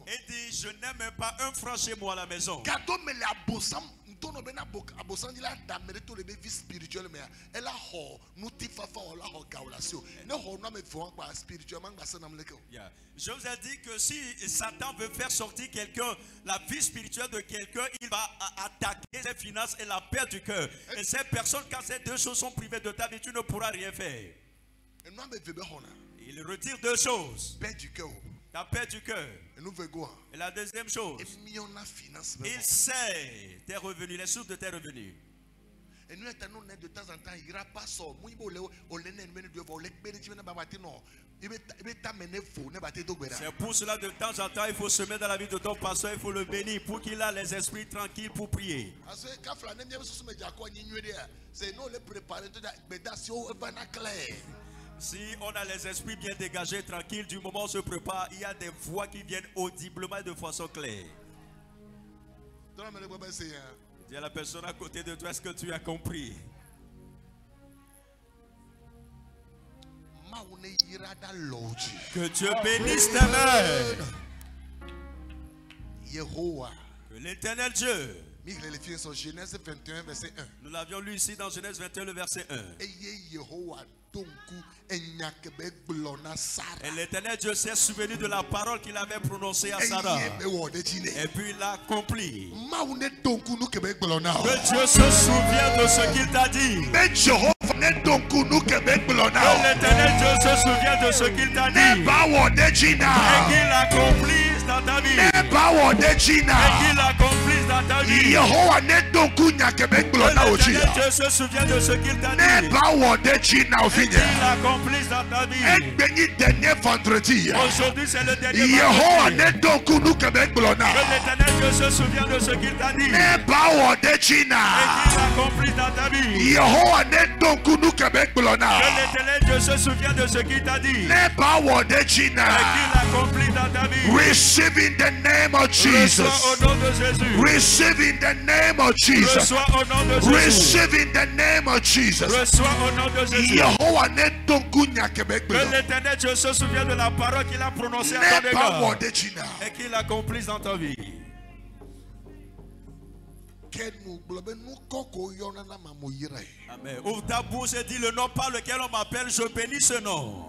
Il dit je n'ai même pas un franc chez moi à la maison. Je vous ai dit que si Satan veut faire sortir quelqu'un, la vie spirituelle de quelqu'un, il va attaquer ses finances et la paix du cœur. Et ces personnes, quand ces deux choses sont privées de ta vie, tu ne pourras rien faire. Il retire deux choses. Ta paix du cœur. Et la deuxième chose, il sait tes revenus, les sources de tes revenus. De temps en temps, il ira pas ça. C'est pour cela de temps en temps, il faut se mettre dans la vie de ton pasteur, il faut le bénir pour qu'il ait les esprits tranquilles pour prier. Si on a les esprits bien dégagés, tranquilles, du moment où on se prépare, il y a des voix qui viennent audiblement de façon claire. Dis à la personne à côté de toi, est-ce que tu as compris? Que Dieu bénisse ta mère. Que l'Éternel Dieu. Nous l'avions lu ici dans Genèse 21, le verset 1. Et l'Éternel Dieu s'est souvenu de la parole qu'il avait prononcée à Sarah. Et puis il l'a accompli. Que Dieu se souvienne de ce qu'il t'a dit. Que l'Éternel Dieu se souvienne de ce qu'il t'a dit. Et qu'il l'accomplisse dans ta vie. Et qu'il l'accomplisse dans ta vie. Que l'Éternel Dieu se souvienne de ce qu'il t'a dit. Et qu'il l'accomplisse dans ta vie. Aujourd'hui c'est le dernier vendredi. Que l'Éternel Dieu se souvienne de ce qu'il t'a dit. Et qu'il l'accomplisse dans ta vie. Que l'Éternel Dieu se souvienne de ce qu'il t'a dit. Et qu'il l'accomplisse dans ta vie. Receive in the name of Jesus. Reçois au nom de Jésus. Receive in the name of Jesus. Reçois au nom de Jésus. Receive in the name of Jesus. Reçois au nom de Jésus. Que l'Éternel Dieu se souvienne de la parole qu'il a prononcée à ton égard. Et qu'il l'accomplisse dans ta vie. Amen. Ouvre ta bouche et dis le nom par lequel on m'appelle, je bénis ce nom.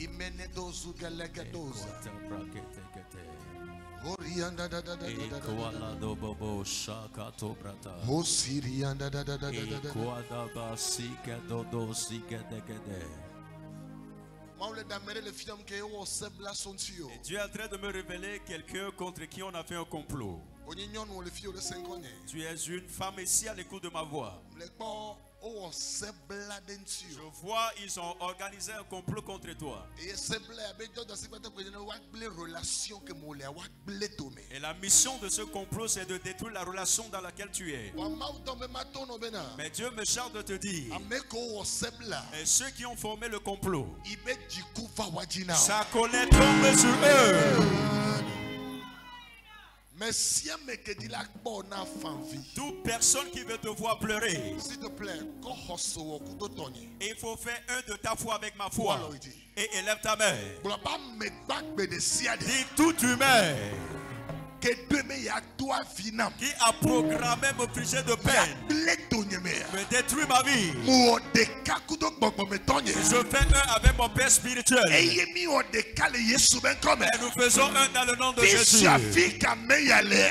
Et Dieu est en train de me révéler quelqu'un contre qui on a fait un complot. Tu es une femme ici à l'écoute de ma voix. Je vois, ils ont organisé un complot contre toi. Et la mission de ce complot, c'est de détruire la relation dans laquelle tu es. Mais Dieu me charge de te dire, et ceux qui ont formé le complot, sa colère tombe sur eux. Toute personne qui veut te voir pleurer, s'il te plaît, il faut faire un de ta foi avec ma foi. Et élève ta main. Dis tout humain qui a programmé me prier de peine, me détruit ma vie. Je fais un avec mon Père spirituel. Et nous faisons un dans le nom de Jésus.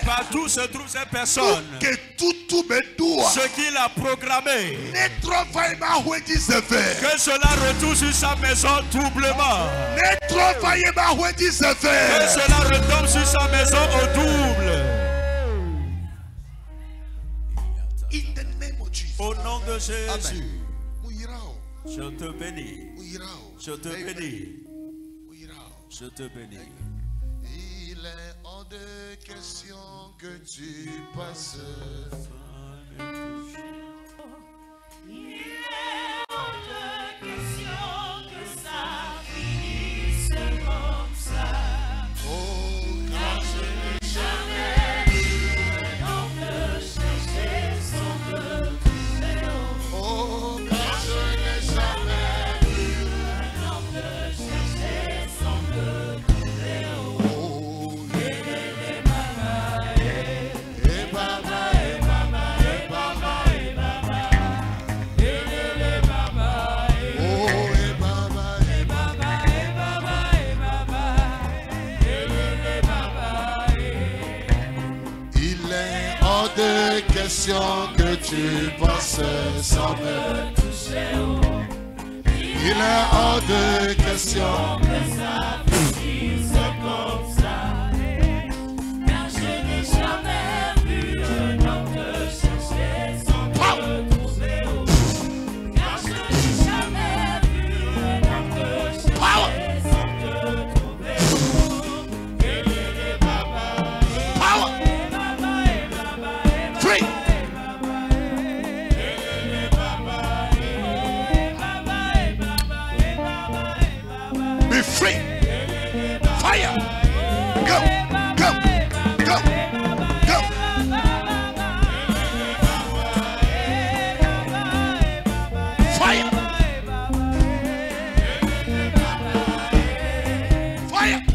Partout se trouve cette personne. Ce qu'il a programmé, que cela retourne sur sa maison doublement. Que cela retombe sur sa maison au double. Au nom de Jésus. Je te bénis. Je te bénis. Je te bénis. Il est hors de question que tu passes. Il est hors de question que ça finisse comme ça. Oh, car je n'ai jamais vu un homme chercher sans me trouver. oh, Car je n'ai jamais vu un homme chercher sans me trouver. oh, de question que tu passes sans me toucher. Il est hors de question que ça finisse comme ça. Car je n'ai jamais vu un homme te chercher sans me trouver. Car je n'ai jamais vu un homme te chercher sans te trouver. Et les baba, power. Free. Be free. Fire. Go. Go. Go. Go. Fire. Fire.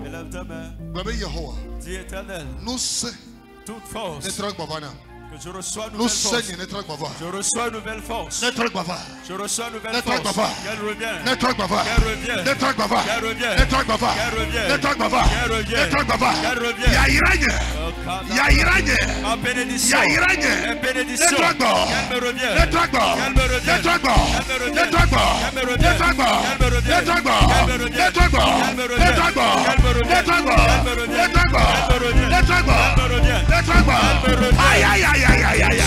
Élève ta main. Dis Éternel. Toute force. Que je reçois une nouvelle force. Je reçois une nouvelle force. Je reçois une nouvelle force. Qu'elle revienne. Qu'elle revienne. Qu'elle revienne. Qu'elle revienne. Ma bénédiction. Ma bénédiction. Qu'elle me revienne. Qu'elle me revienne. Qu'elle me revienne. Qu'elle me revienne. Qu'elle me revienne. Qu'elle me revienne. Qu'elle me revienne. Qu'elle me revienne. Qu'elle me revienne. Qu'elle me revienne. Qu'elle me revienne. Aïe aïe aïe aïe aïe aïe.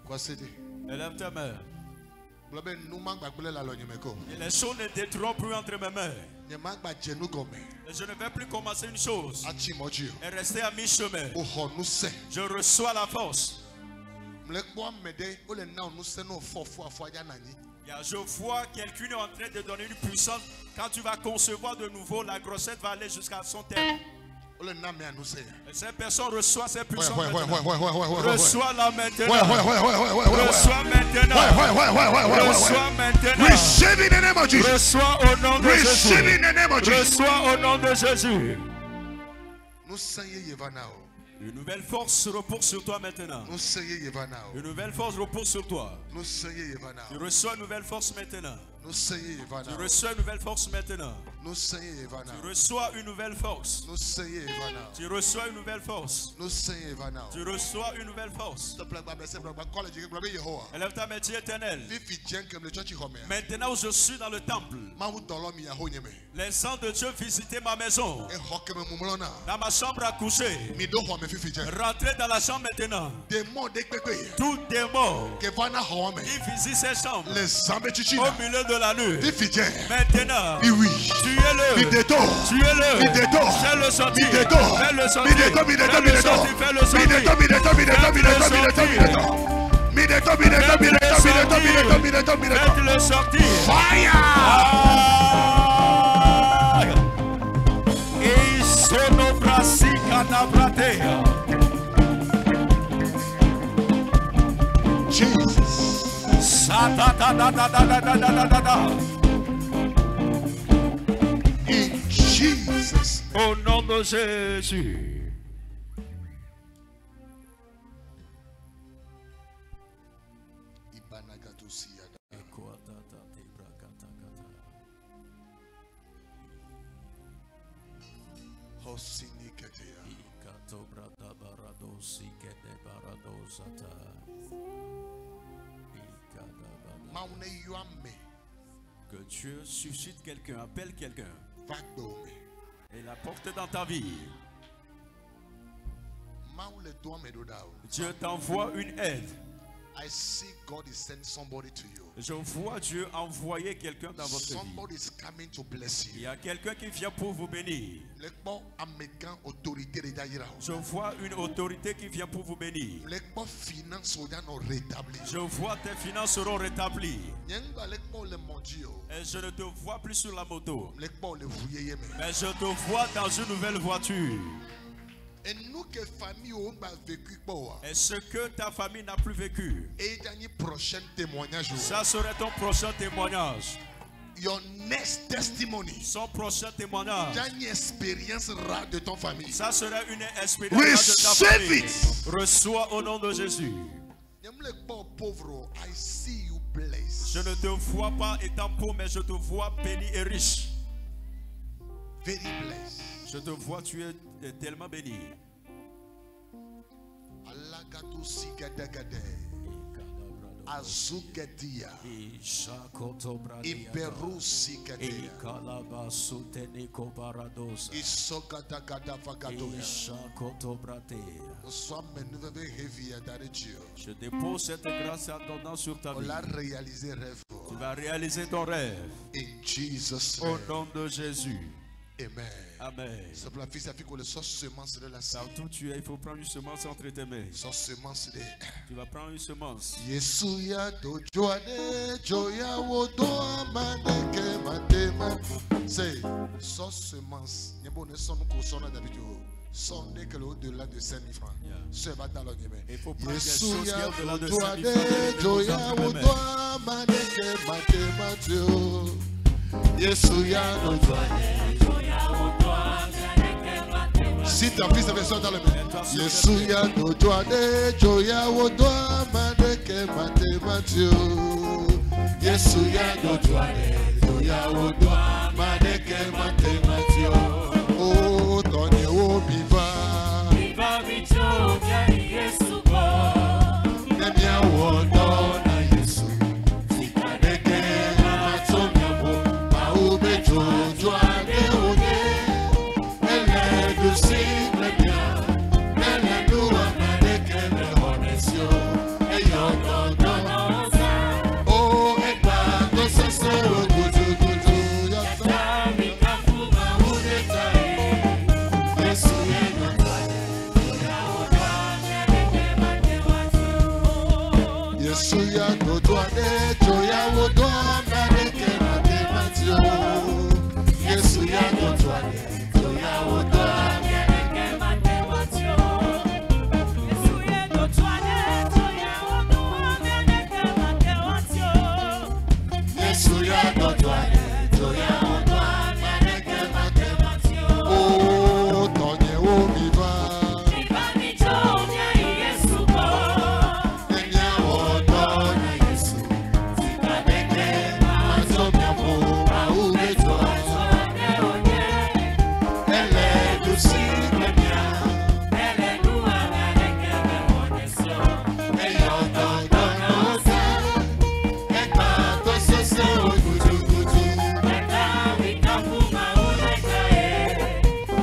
Quoi c'est Élève ta main. Et les choses ne détruiront plus entre mes mains. Et je ne vais plus commencer une chose et rester à mi-chemin. Je reçois la force. Je vois quelqu'un est en train de donner une puissance. Quand tu vas concevoir de nouveau, la grossesse va aller jusqu'à son terme. Et cette personne reçoit cette puissance. Reçois-la maintenant. Reçois maintenant. Reçois maintenant. Reçois au nom de Jésus. Reçois au nom de Jésus. Une nouvelle force repose sur toi maintenant. Une nouvelle force repose sur toi. Tu reçois une nouvelle force maintenant. Tu reçois une nouvelle force maintenant. Tu reçois une nouvelle force. Tu reçois une nouvelle force. Tu reçois une nouvelle force. Élève ta main, Dieu éternel. Maintenant où je suis dans le temple, les sangs de Dieu visitaient ma maison. Dans ma chambre à coucher. Rentrez dans la chambre maintenant. Tout démon qui visite ces chambres au milieu de la nuit. Maintenant, tuez-le. Tuez-le. Fais-le sortir. Fais-le sortir. Fais-le sortir. Fais-le sortir. Faites-le sortir. Fire. Et sono brasica na prateia. Jesus. In Jesus. Au nom de Jésus. Que Dieu suscite quelqu'un, appelle quelqu'un et la porte dans ta vie. Dieu t'envoie une aide. I see God is sending somebody to you. Je vois Dieu envoyer quelqu'un dans votre Somebody vie. is coming to bless you. Il y a quelqu'un qui vient pour vous bénir. Je vois une autorité qui vient pour vous bénir. Je vois tes finances seront rétablies. Et je ne te vois plus sur la moto. Mais je te vois dans une nouvelle voiture. Et ce que ta famille n'a plus vécu, ça serait ton prochain témoignage. Your next testimony. Son prochain témoignage. De ton famille. Ça serait une expérience de ta famille. Reçois au nom de Jésus. Je ne te vois pas étant pauvre, mais je te vois béni et riche. Very blessed. Je te vois, tu es tellement béni. Alagado sigadagade. Azugadia. Iberu sigadia. Je dépose cette grâce abondante sur ta vie. Tu vas réaliser ton rêve. In Jesus' Au name. nom de Jésus. Amen. Amen. Partout tu es, il faut prendre une semence entre tes mains. Tu vas prendre une semence. Yesuya dojoade joya wodoa maneke matema. Say, sans semence. Nyebo ne sonne ko sonna d'habitude. Sonne que au-delà de 5 000 francs. Ce va dans le nyebe. Il faut prendre des choses qui Yesuya sont au-delà de 5 000 dojoade joya francs. wodoa maneke matema tio. Yesuya dojoade. Si ta fille avait ça dans le même. Yesuya dojoade joya wodoa maneke matematio. Yesuya dojoade joya wodoa maneke matematio. Oh Tony wo biva. Viva bicho ya Yesu go. Nemia wodo na Yesu. Sikadeke matomia bo. Maube jojoade oye. Elle du signe bien. Elle nous a maneke me honesio. Et yo do. Oh, et pas de ce seul goût. Yesuya dojoade joya wodoa maneke matematio. Yesuya dojoade joya wodoa maneke matematio. Yesuya dojoade joya wodoa maneke matematio. Yesuya dojoade joya wodoa maneke matematio. Oh, Tony wo biva. Viva bicho ya Yesu go. Nemia wodo na Yesu. Sikadeke matomia bo. Maube jojoade oye. Elle du signe bien. Elle nous a maneke me honesio. Et yo do sa. Et pas de ce seul goût. Eta wikafuma unekae.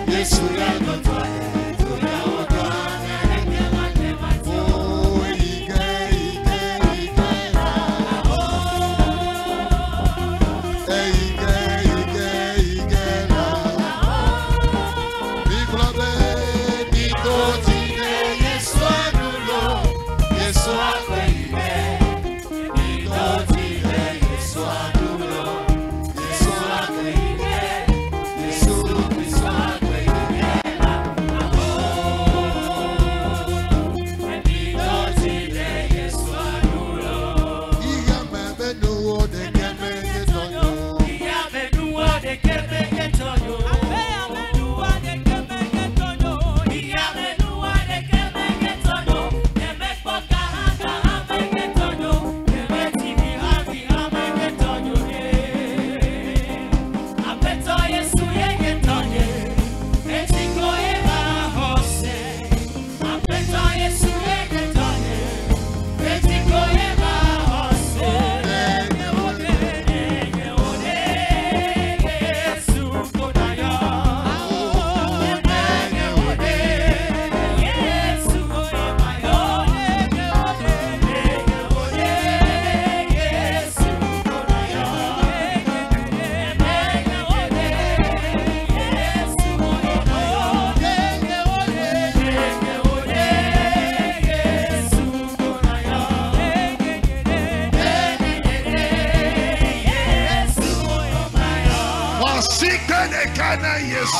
Yesuya dojoade joya wodoa maneke matematio. Oh, ige.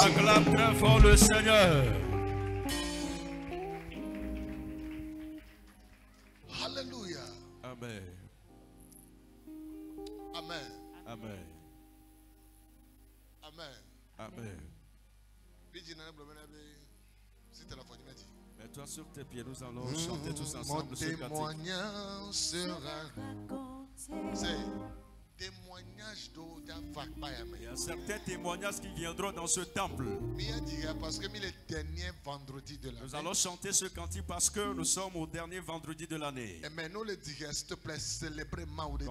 Acclame très fort le Seigneur. Hallelujah. Amen. Amen. Amen. Amen. Amen. Mets-toi sur tes pieds, nous allons chanter tous Mon ensemble ce cantique. témoignage sera C'est Il y a certains témoignages qui viendront dans ce temple. parce que le dernier vendredi de l'année. Nous allons chanter ce cantique parce que nous sommes au dernier vendredi de l'année. Quand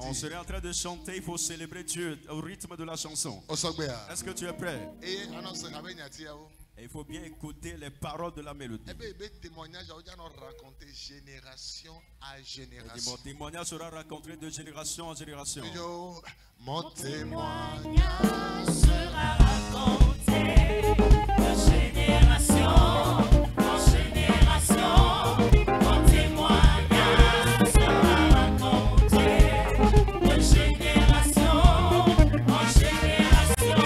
on serait en train de chanter, il faut célébrer Dieu au rythme de la chanson. Est-ce que tu es prêt? Et il faut bien écouter les paroles de la mélodie. Raconter génération à génération. Mon témoignage sera raconté de génération en génération. Mon témoignage sera raconté de génération en génération. Mon témoignage sera raconté de génération en génération.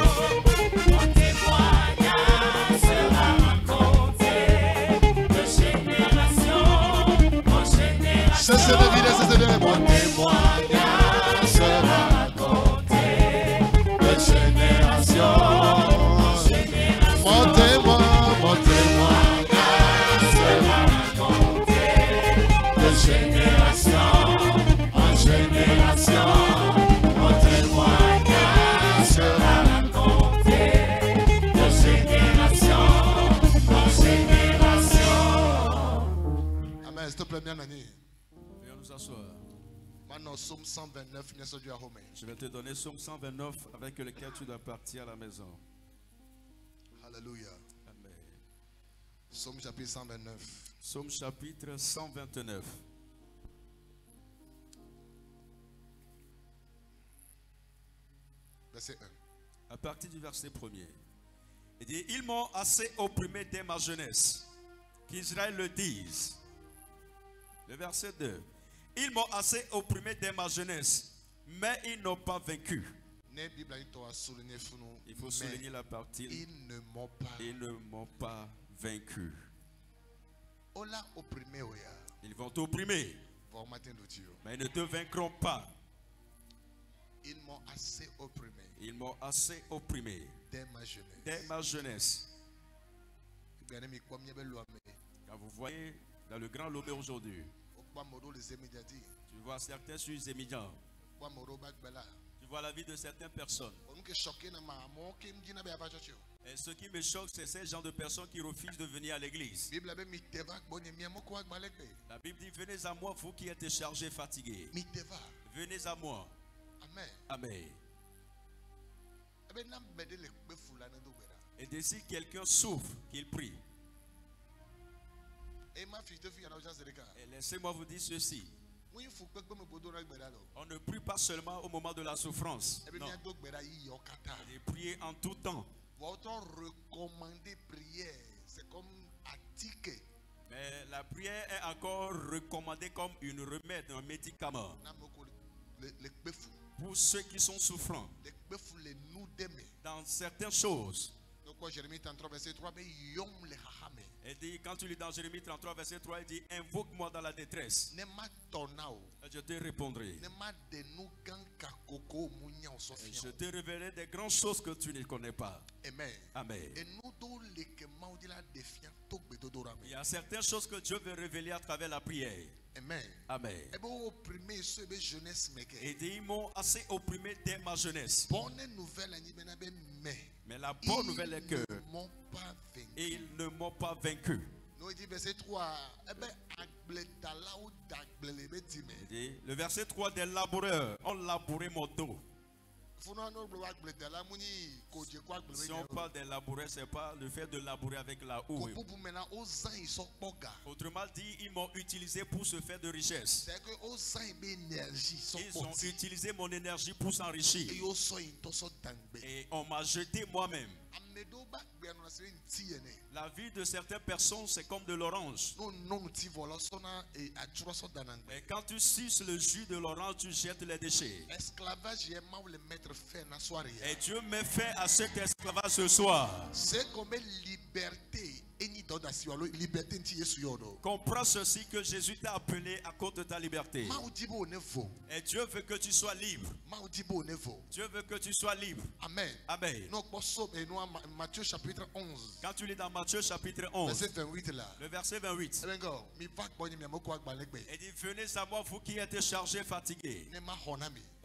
Mon témoignage sera raconté de génération en génération. C'est de vie, c'est de mon témoignage sera raconté de génération en génération. Mon témoignage sera raconté de génération en génération. Mon témoignage sera raconté de génération en génération. Amen. S'il te plaît, bien Nani. Viens nous asseoir. Maintenant, Psaume 129, je vais te donner Psaume 129 avec lequel tu dois partir à la maison. Alléluia. Amen. Psaume chapitre 129. Psaume chapitre 129. Verset 1. À partir du verset 1er. Il dit, ils m'ont assez opprimé dès ma jeunesse. Qu'Israël le dise. Le verset 2. Ils m'ont assez opprimé dès ma jeunesse, mais ils n'ont pas vaincu. Il faut souligner la partie. Ils ne m'ont pas vaincu. Ils vont t'opprimer, mais ils ne te vaincront pas. Ils m'ont assez opprimé. Ils m'ont assez opprimé dès ma jeunesse. Dès ma jeunesse. Car vous voyez dans le grand Lomé aujourd'hui, tu vois certains sur les émigrants. Tu vois la vie de certaines personnes. Et ce qui me choque, c'est ces gens de personnes qui refusent de venir à l'église. La Bible dit, venez à moi, vous qui êtes chargés, fatigués. Venez à moi. Amen. Amen. Et dès si quelqu'un souffre, qu'il prie. Et laissez-moi vous dire ceci. On ne prie pas seulement au moment de la souffrance. Non. Et prier en tout temps. Votre recommandé prière, c'est comme attiqué. Mais la prière est encore recommandée comme une remède, un médicament. Pour ceux qui sont souffrants. Dans certaines choses. Et dit, quand tu lis dans Jérémie 33, verset 3, il dit, invoque-moi dans la détresse. Et je te répondrai. Et je te révélerai des grandes choses que tu ne connais pas. Amen. Amen. Il y a certaines choses que Dieu veut révéler à travers la prière. Amen. Amen. Et dit, ils m'ont assez opprimé dès ma jeunesse. Mais la bonne nouvelle est que ils ne m'ont pas vaincu. Le verset 3 des laboureurs ont labouré mon dos. Si on parle des laboureurs, ce n'est pas le fait de labourer avec la houe. Autrement dit, ils m'ont utilisé pour se faire de richesse. Ils ont utilisé mon énergie pour s'enrichir. Et on m'a jeté moi-même. La vie de certaines personnes, c'est comme de l'orange. Et quand tu suces le jus de l'orange, tu jettes les déchets. Et Dieu met fin à cet esclavage ce soir. Comprends ceci, que Jésus t'a appelé à cause de ta liberté. Et Dieu veut que tu sois libre. Dieu veut que tu sois libre. Amen. Amen. Matthieu chapitre 11. Quand tu lis dans Matthieu chapitre 11, verset 28 là. Le verset 28. Il dit, venez à moi, vous qui êtes chargés, fatigués,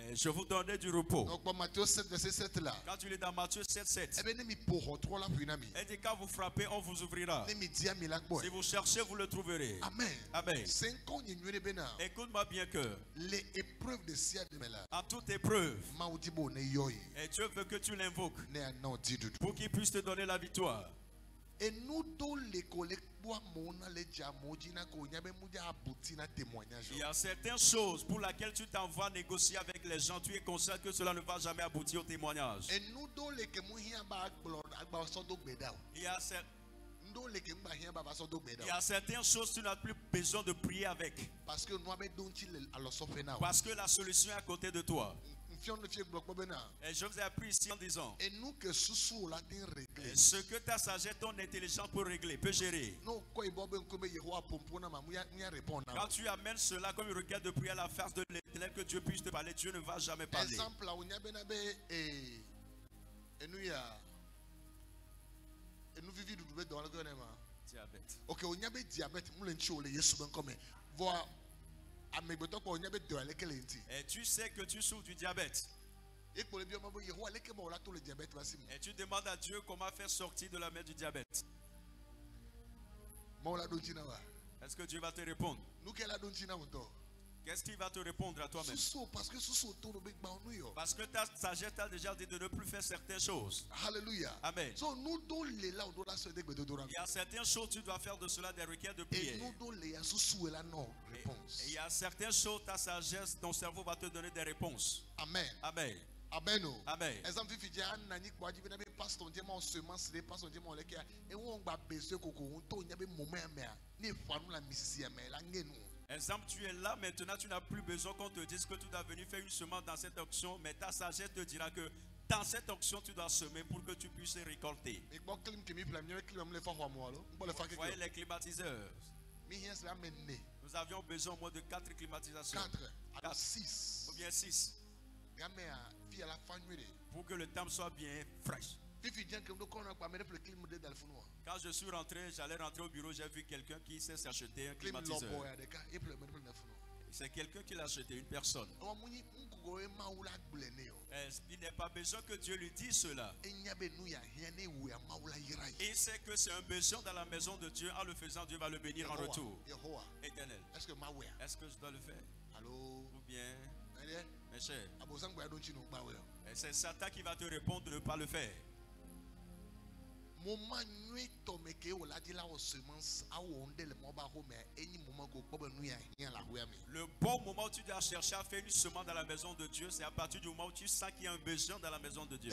et je vous donnerai du repos. Donc Matthieu 7 verset 7 là. Quand tu lis dans Matthieu 7, 7, il dit, quand vous frappez, on vous ouvrira. Si vous cherchez, vous le trouverez. Amen. Amen. Écoute-moi bien que les épreuves de Sia de Mela. En toute épreuve, et Dieu veut que tu l'invoques pour qu'il puisse te donner la victoire. Et nous il y a certaines choses pour lesquelles tu t'envoies négocier avec les gens. Tu es conscient que cela ne va jamais aboutir au témoignage. Il y a certaines choses que tu n'as plus besoin de prier avec. Parce que la solution est à côté de toi. Et je vous ai appris ici en disant, ce que ta sagesse, ton intelligence peut régler, peut gérer. Quand tu amènes cela comme une requête de prière à la face de l'Éternel, que Dieu puisse te parler, Dieu ne va jamais parler. Exemple, diabète. Ok, on y avait diabète, et tu sais que tu souffres du diabète. Et tu demandes à Dieu comment faire sortir de la mer du diabète. Est-ce que Dieu va te répondre? Qu'est-ce qu'il va te répondre à toi-même? Parce que ta sagesse t'a déjà dit de ne plus faire certaines choses. Alléluia. Amen. Il y a certaines choses que tu dois faire de cela des requêtes de prière. Et il y a certaines choses, ta sagesse, ton cerveau va te donner des réponses. Amen. Amen. Amen. Amen. Exemple, exemple, tu es là maintenant, tu n'as plus besoin qu'on te dise que tu dois venir faire une semence dans cette auction, mais ta sagesse te dira que dans cette auction, tu dois semer pour que tu puisses récolter. Vous voyez les climatiseurs. Nous avions besoin au moins de 4 climatisations. 4, 6. Ou bien 6. Pour que le temps soit bien fraîche. Quand je suis rentré, j'allais rentrer au bureau, j'ai vu quelqu'un qui s'est acheté un climatiseur. C'est quelqu'un qui l'a acheté, une personne. Il n'est pas besoin que Dieu lui dise cela. Il sait que c'est un besoin dans la maison de Dieu. En le faisant, Dieu va le bénir en retour. Éternel. Est-ce que je dois le faire? Ou bien, mes chers, c'est Satan qui va te répondre de ne pas le faire. Le bon moment où tu dois chercher à faire une semence dans la maison de Dieu, c'est à partir du moment où tu sens qu'il y a un besoin dans la maison de Dieu.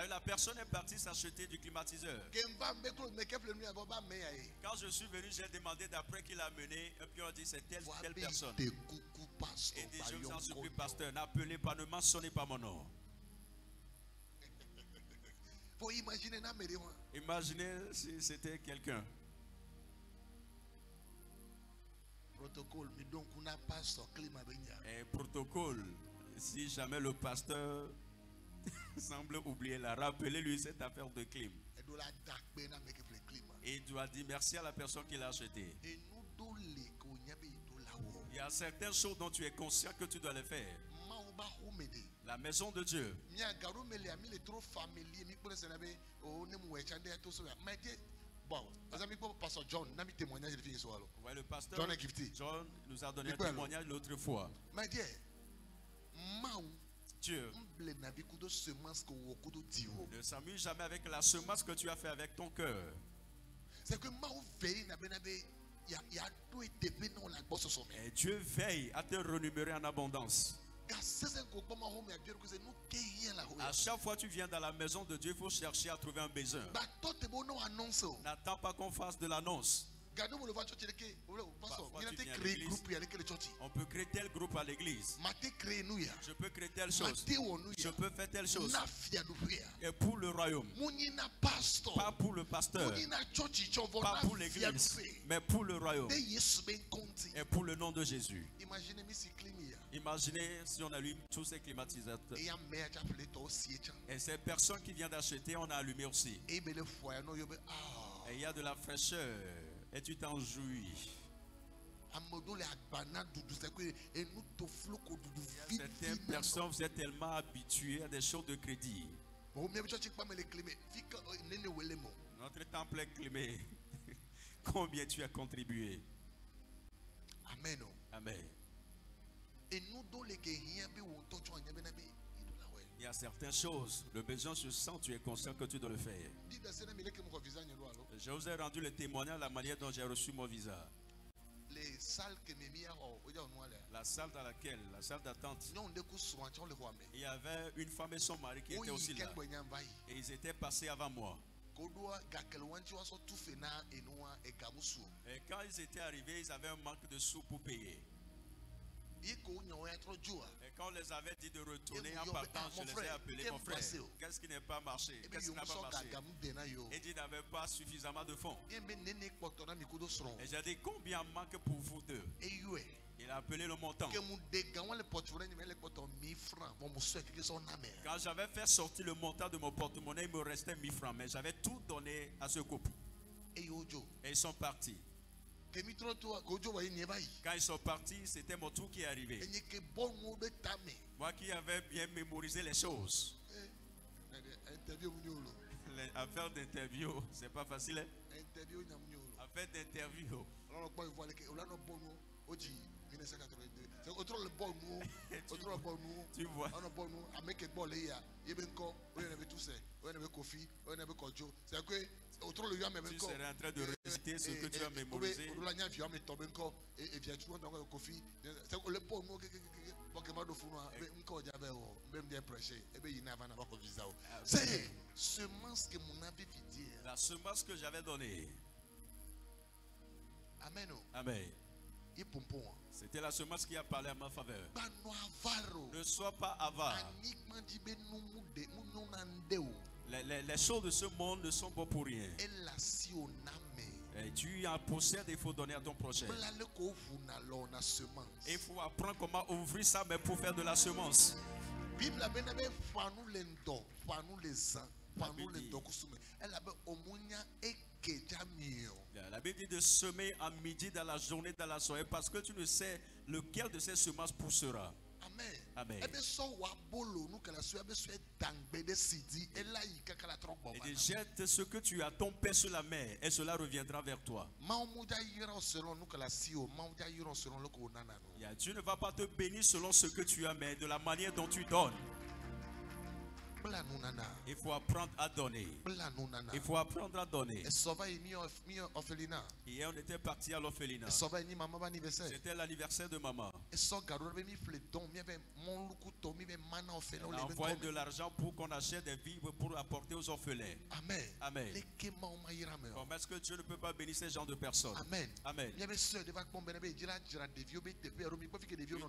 La personne est partie s'acheter du climatiseur. Quand je suis venu, j'ai demandé d'après qui l'a mené. Et puis on dit c'est telle personne. Et dit je vous en supplie, pasteur, n'appelez pas, ne mentionnez pas mon nom. Imaginez si c'était quelqu'un. Et protocole, si jamais le pasteur semble oublier la, rappelez-lui cette affaire de clim. Et il doit dire merci à la personne qui l'a acheté. Il y a certaines choses dont tu es conscient que tu dois les faire. La maison de Dieu. Bon, pasteur John, ouais, le pasteur John nous a donné un témoignage l'autre fois. Dieu ne s'amuse jamais avec la semence que tu as fait avec ton cœur. C'est que et Dieu veille à te renumérer en abondance. À chaque fois que tu viens dans la maison de Dieu, il faut chercher à trouver un besoin. N'attends pas qu'on fasse de l'annonce. Parfois, tu viens à l'église, on peut créer tel groupe à l'église. Je peux créer telle chose. Je peux faire telle chose. Et pour le royaume, pas pour le pasteur, pas pour l'église, mais pour le royaume. Et pour le nom de Jésus. Imaginez si on allume tous ces climatisateurs. Et ces personnes qui viennent d'acheter, on a allumé aussi. Et il y a de la fraîcheur. Et tu t'en jouis. Certaines personnes, vous êtes tellement habitués à des choses de crédit. Notre temple est clémé. Combien tu as contribué? Amen. Amen. Il y a certaines choses, le besoin se sent, tu es conscient que tu dois le faire. Je vous ai rendu le témoignage de la manière dont j'ai reçu mon visa. La salle dans laquelle, la salle d'attente, il y avait une femme et son mari qui étaient aussi là. Et ils étaient passés avant moi. Et quand ils étaient arrivés, ils avaient un manque de sous pour payer. Et quand on les avait dit de retourner en partant, je les ai appelés, mon frère, qu'est-ce qui n'est pas marché? Qu'est-ce qui n'a pas marché? Et ils n'avaient pas suffisamment de fonds. Et j'ai dit, combien manque pour vous deux? Il a appelé le montant. Quand j'avais fait sortir le montant de mon porte-monnaie, il me restait 1000 francs, mais j'avais tout donné à ce couple. Et ils sont partis. Quand ils sont partis, c'était mon tour qui est arrivé. Moi qui avais bien mémorisé les choses. Affaire d'interview, c'est pas facile. Hein? Affaire d'interview. Tu vois. Tu serais en train de réciter ce que tu as mémorisé. La semence que j'avais donnée. Amen. Amen. C'était la semence qui a parlé à ma faveur. Ne sois pas avare. Les choses de ce monde ne sont pas pour rien. Et tu en possèdes, il faut donner à ton prochain. Il faut apprendre comment ouvrir ça, mais pour faire de la semence. La Bible dit de semer à midi, dans la journée, dans la soirée, parce que tu ne sais lequel de ces semences poussera. Amen. Amen. Et jette ce que tu as, ton paix sur la mer, et cela reviendra vers toi. Dieu ne va pas te bénir selon ce que tu as, mais de la manière dont tu donnes. Il faut apprendre à donner. Il faut apprendre à donner. Hier, on était parti à l'orphelinat. C'était l'anniversaire de maman. On a envoyé de l'argent pour qu'on achète des vivres pour apporter aux orphelins. Amen. Amen. Comment est-ce que Dieu ne peut pas bénir ces gens de personnes? Amen. Amen. Une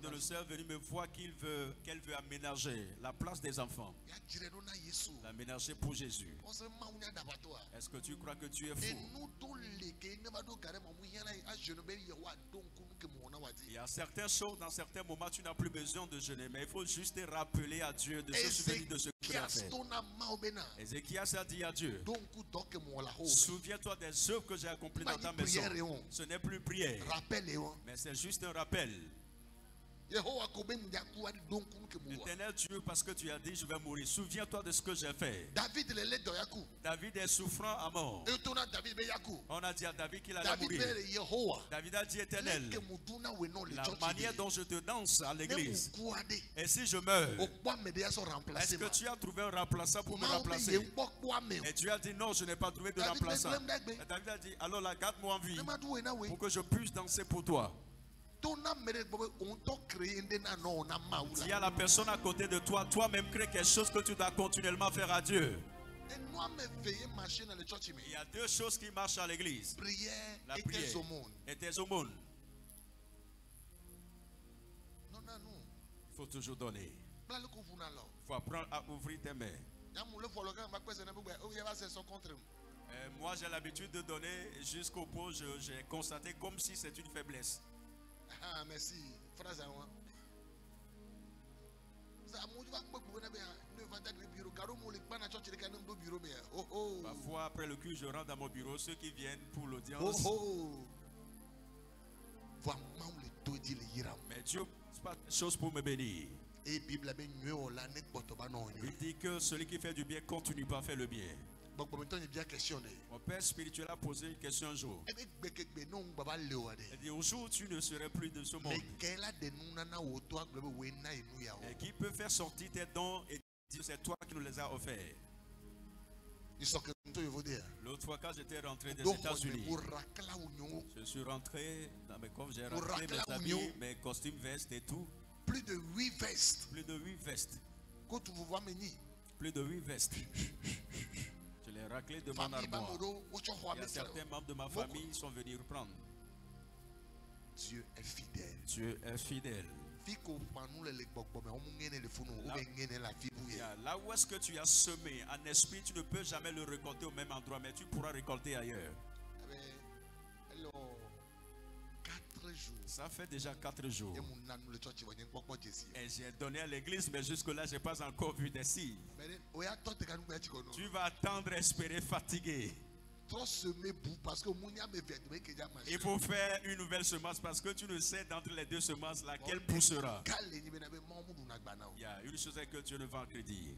de nos sœurs est venue me voir qu'elle veut aménager la place des enfants. L'aménager pour Jésus. Est-ce que tu crois que tu es fou? Il y a certaines choses, dans certains moments, tu n'as plus besoin de jeûner, mais il faut juste te rappeler à Dieu de se souvenir de ce que tu as fait. Ézéchias a dit à Dieu, souviens-toi des œuvres que j'ai accomplies dans ta maison. Ce n'est plus prière, mais c'est juste un rappel. Éternel Dieu, parce que tu as dit je vais mourir, souviens-toi de ce que j'ai fait. David est souffrant à mort. On a dit à David qu'il allait mourir. David a dit, Éternel, la manière dont je te danse à l'église, et si je meurs, est-ce que tu as trouvé un remplaçant pour me remplacer? Et tu as dit non, je n'ai pas trouvé de remplaçant. Et David a dit, alors là, garde-moi en vie pour que je puisse danser pour toi. Il y a la personne à côté de toi, toi-même crée quelque chose que tu dois continuellement faire à Dieu. Il y a deux choses qui marchent à l'église. La prière et tes aumônes. Il faut toujours donner. Il faut apprendre à ouvrir tes mains. Moi j'ai l'habitude de donner jusqu'au point j'ai constaté comme si c'est une faiblesse. Ah merci. Phrase à moi. Parfois après le culte je rentre dans mon bureau, ceux qui viennent pour l'audience. Mais Dieu c'est pas une chose pour me bénir. Il dit que celui qui fait du bien continue pas à faire le bien. Mon père spirituel a posé une question un jour. Il dit, au jour où tu ne serais plus de ce monde, et qui peut faire sortir tes dons et dire c'est toi qui nous les as offerts. L'autre fois quand j'étais rentré des États-Unis, je suis rentré dans mes coffres, j'ai rentré mes habits, mes costumes, vestes et tout. Plus de 8 vestes. Plus de 8 vestes. Plus de 8 vestes. Je l'ai raclé de mon armoire. Il y a certains membres de ma famille qui sont venus reprendre. Dieu est fidèle. Dieu est fidèle. Là où est-ce que tu as semé en esprit, tu ne peux jamais le récolter au même endroit, mais tu pourras récolter ailleurs. Ça fait déjà 4 jours. Et j'ai donné à l'église, mais jusque-là, je n'ai pas encore vu des signes. Tu vas attendre, espérer, fatigué. Il faut faire une nouvelle semence parce que tu ne sais d'entre les deux semences laquelle poussera. Il y a une chose que Dieu ne va en crédit.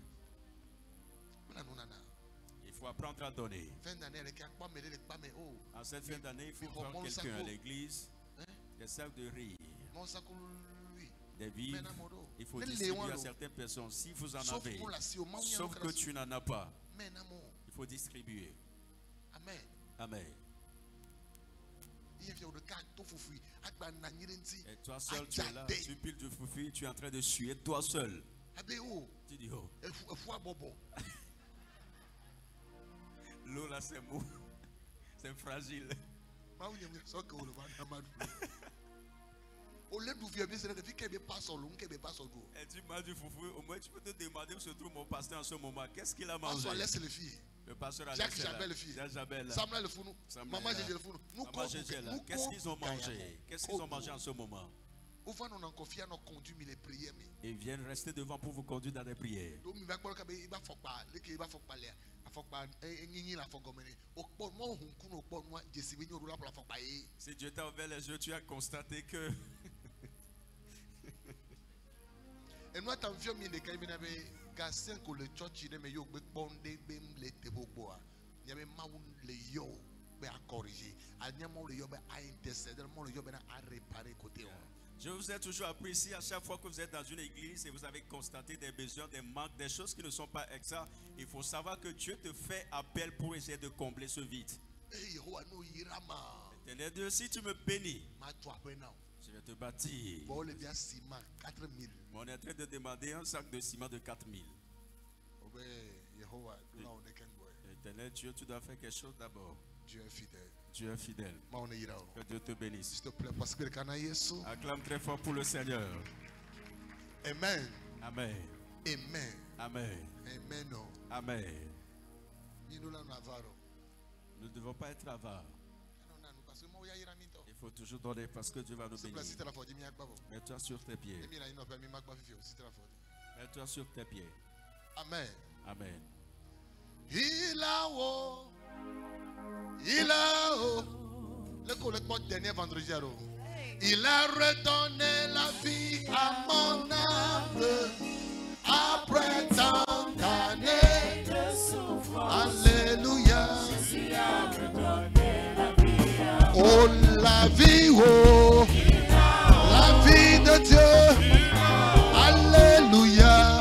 Il faut apprendre à donner. En cette fin d'année, il faut prendre quelqu'un à l'église. Des sacs de riz, des vivres, il faut distribuer à certaines personnes. Si vous en avez, sauf que tu n'en as pas, il faut distribuer. Amen. Amen. Et toi seul, tu es là, tu piles du foufi, tu es en train de suer toi seul. Tu dis oh. L'eau là c'est mou, c'est fragile. Et tu manges du foufou, au moins tu peux te demander où se trouve mon pasteur en ce moment. Qu'est-ce qu'il a mangé? Le pasteur a laissé Jacques Samuel le Founou, Maman Gégé le Founou. Qu'est-ce qu'ils ont mangé? Qu'est-ce qu'ils ont mangé en ce moment? Ils viennent rester devant pour vous conduire dans des prières. Si Dieu t'a ouvert les yeux, tu as constaté que je vous ai toujours appris ici, à chaque fois que vous êtes dans une église et vous avez constaté des besoins, des manques, des choses qui ne sont pas exactes, il faut savoir que Dieu te fait appel pour essayer de combler ce vide. Éternel Dieu, si tu me bénis, je vais te bâtir. On est en train de demander un sac de ciment de 4000. Éternel Dieu, tu dois faire quelque chose d'abord. Dieu est fidèle. Dieu est fidèle. Que Dieu te bénisse. S'il te plaît, parce que acclame très fort pour le Seigneur. Amen. Amen. Amen. Amen. Amen. Amen. Nous ne devons pas être avares. Il faut toujours donner parce que Dieu va nous bénir. Mets-toi sur tes pieds. Mets-toi sur tes pieds. Amen. Amen. Il a redonné la vie à mon âme après tant d'années de souffrance. Alléluia. Oh la vie, oh la vie de Dieu. Alléluia.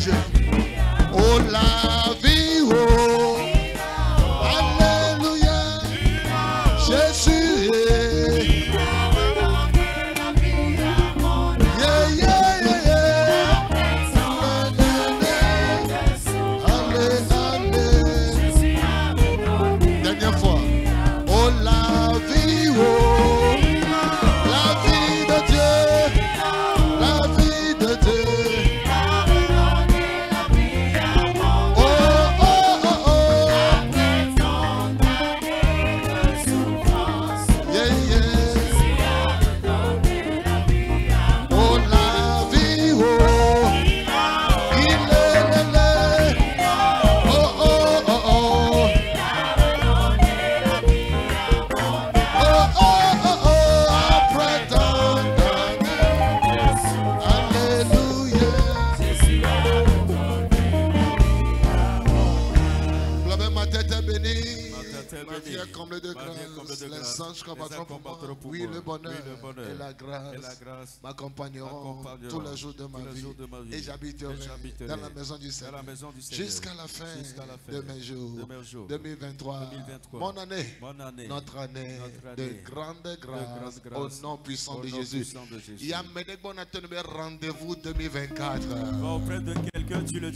bouger. Oh la vie, oh. Alléluia. Jésus est. Yeah, yeah, yeah, yeah. Allez, allez. Dernière fois. Oh la vie, oh. La vie de Dieu. La vie de Dieu. Comble de grâce, les anges combattront pour moi. Oui, le bonheur et la grâce m'accompagneront tous les jours de ma vie. Et j'habiterai dans la maison du Seigneur jusqu'à la fin de mes jours. 2023, mon année, notre année de grande grâce au nom puissant de Jésus. Il y a rendez-vous 2024. Va auprès de quelqu'un, tu le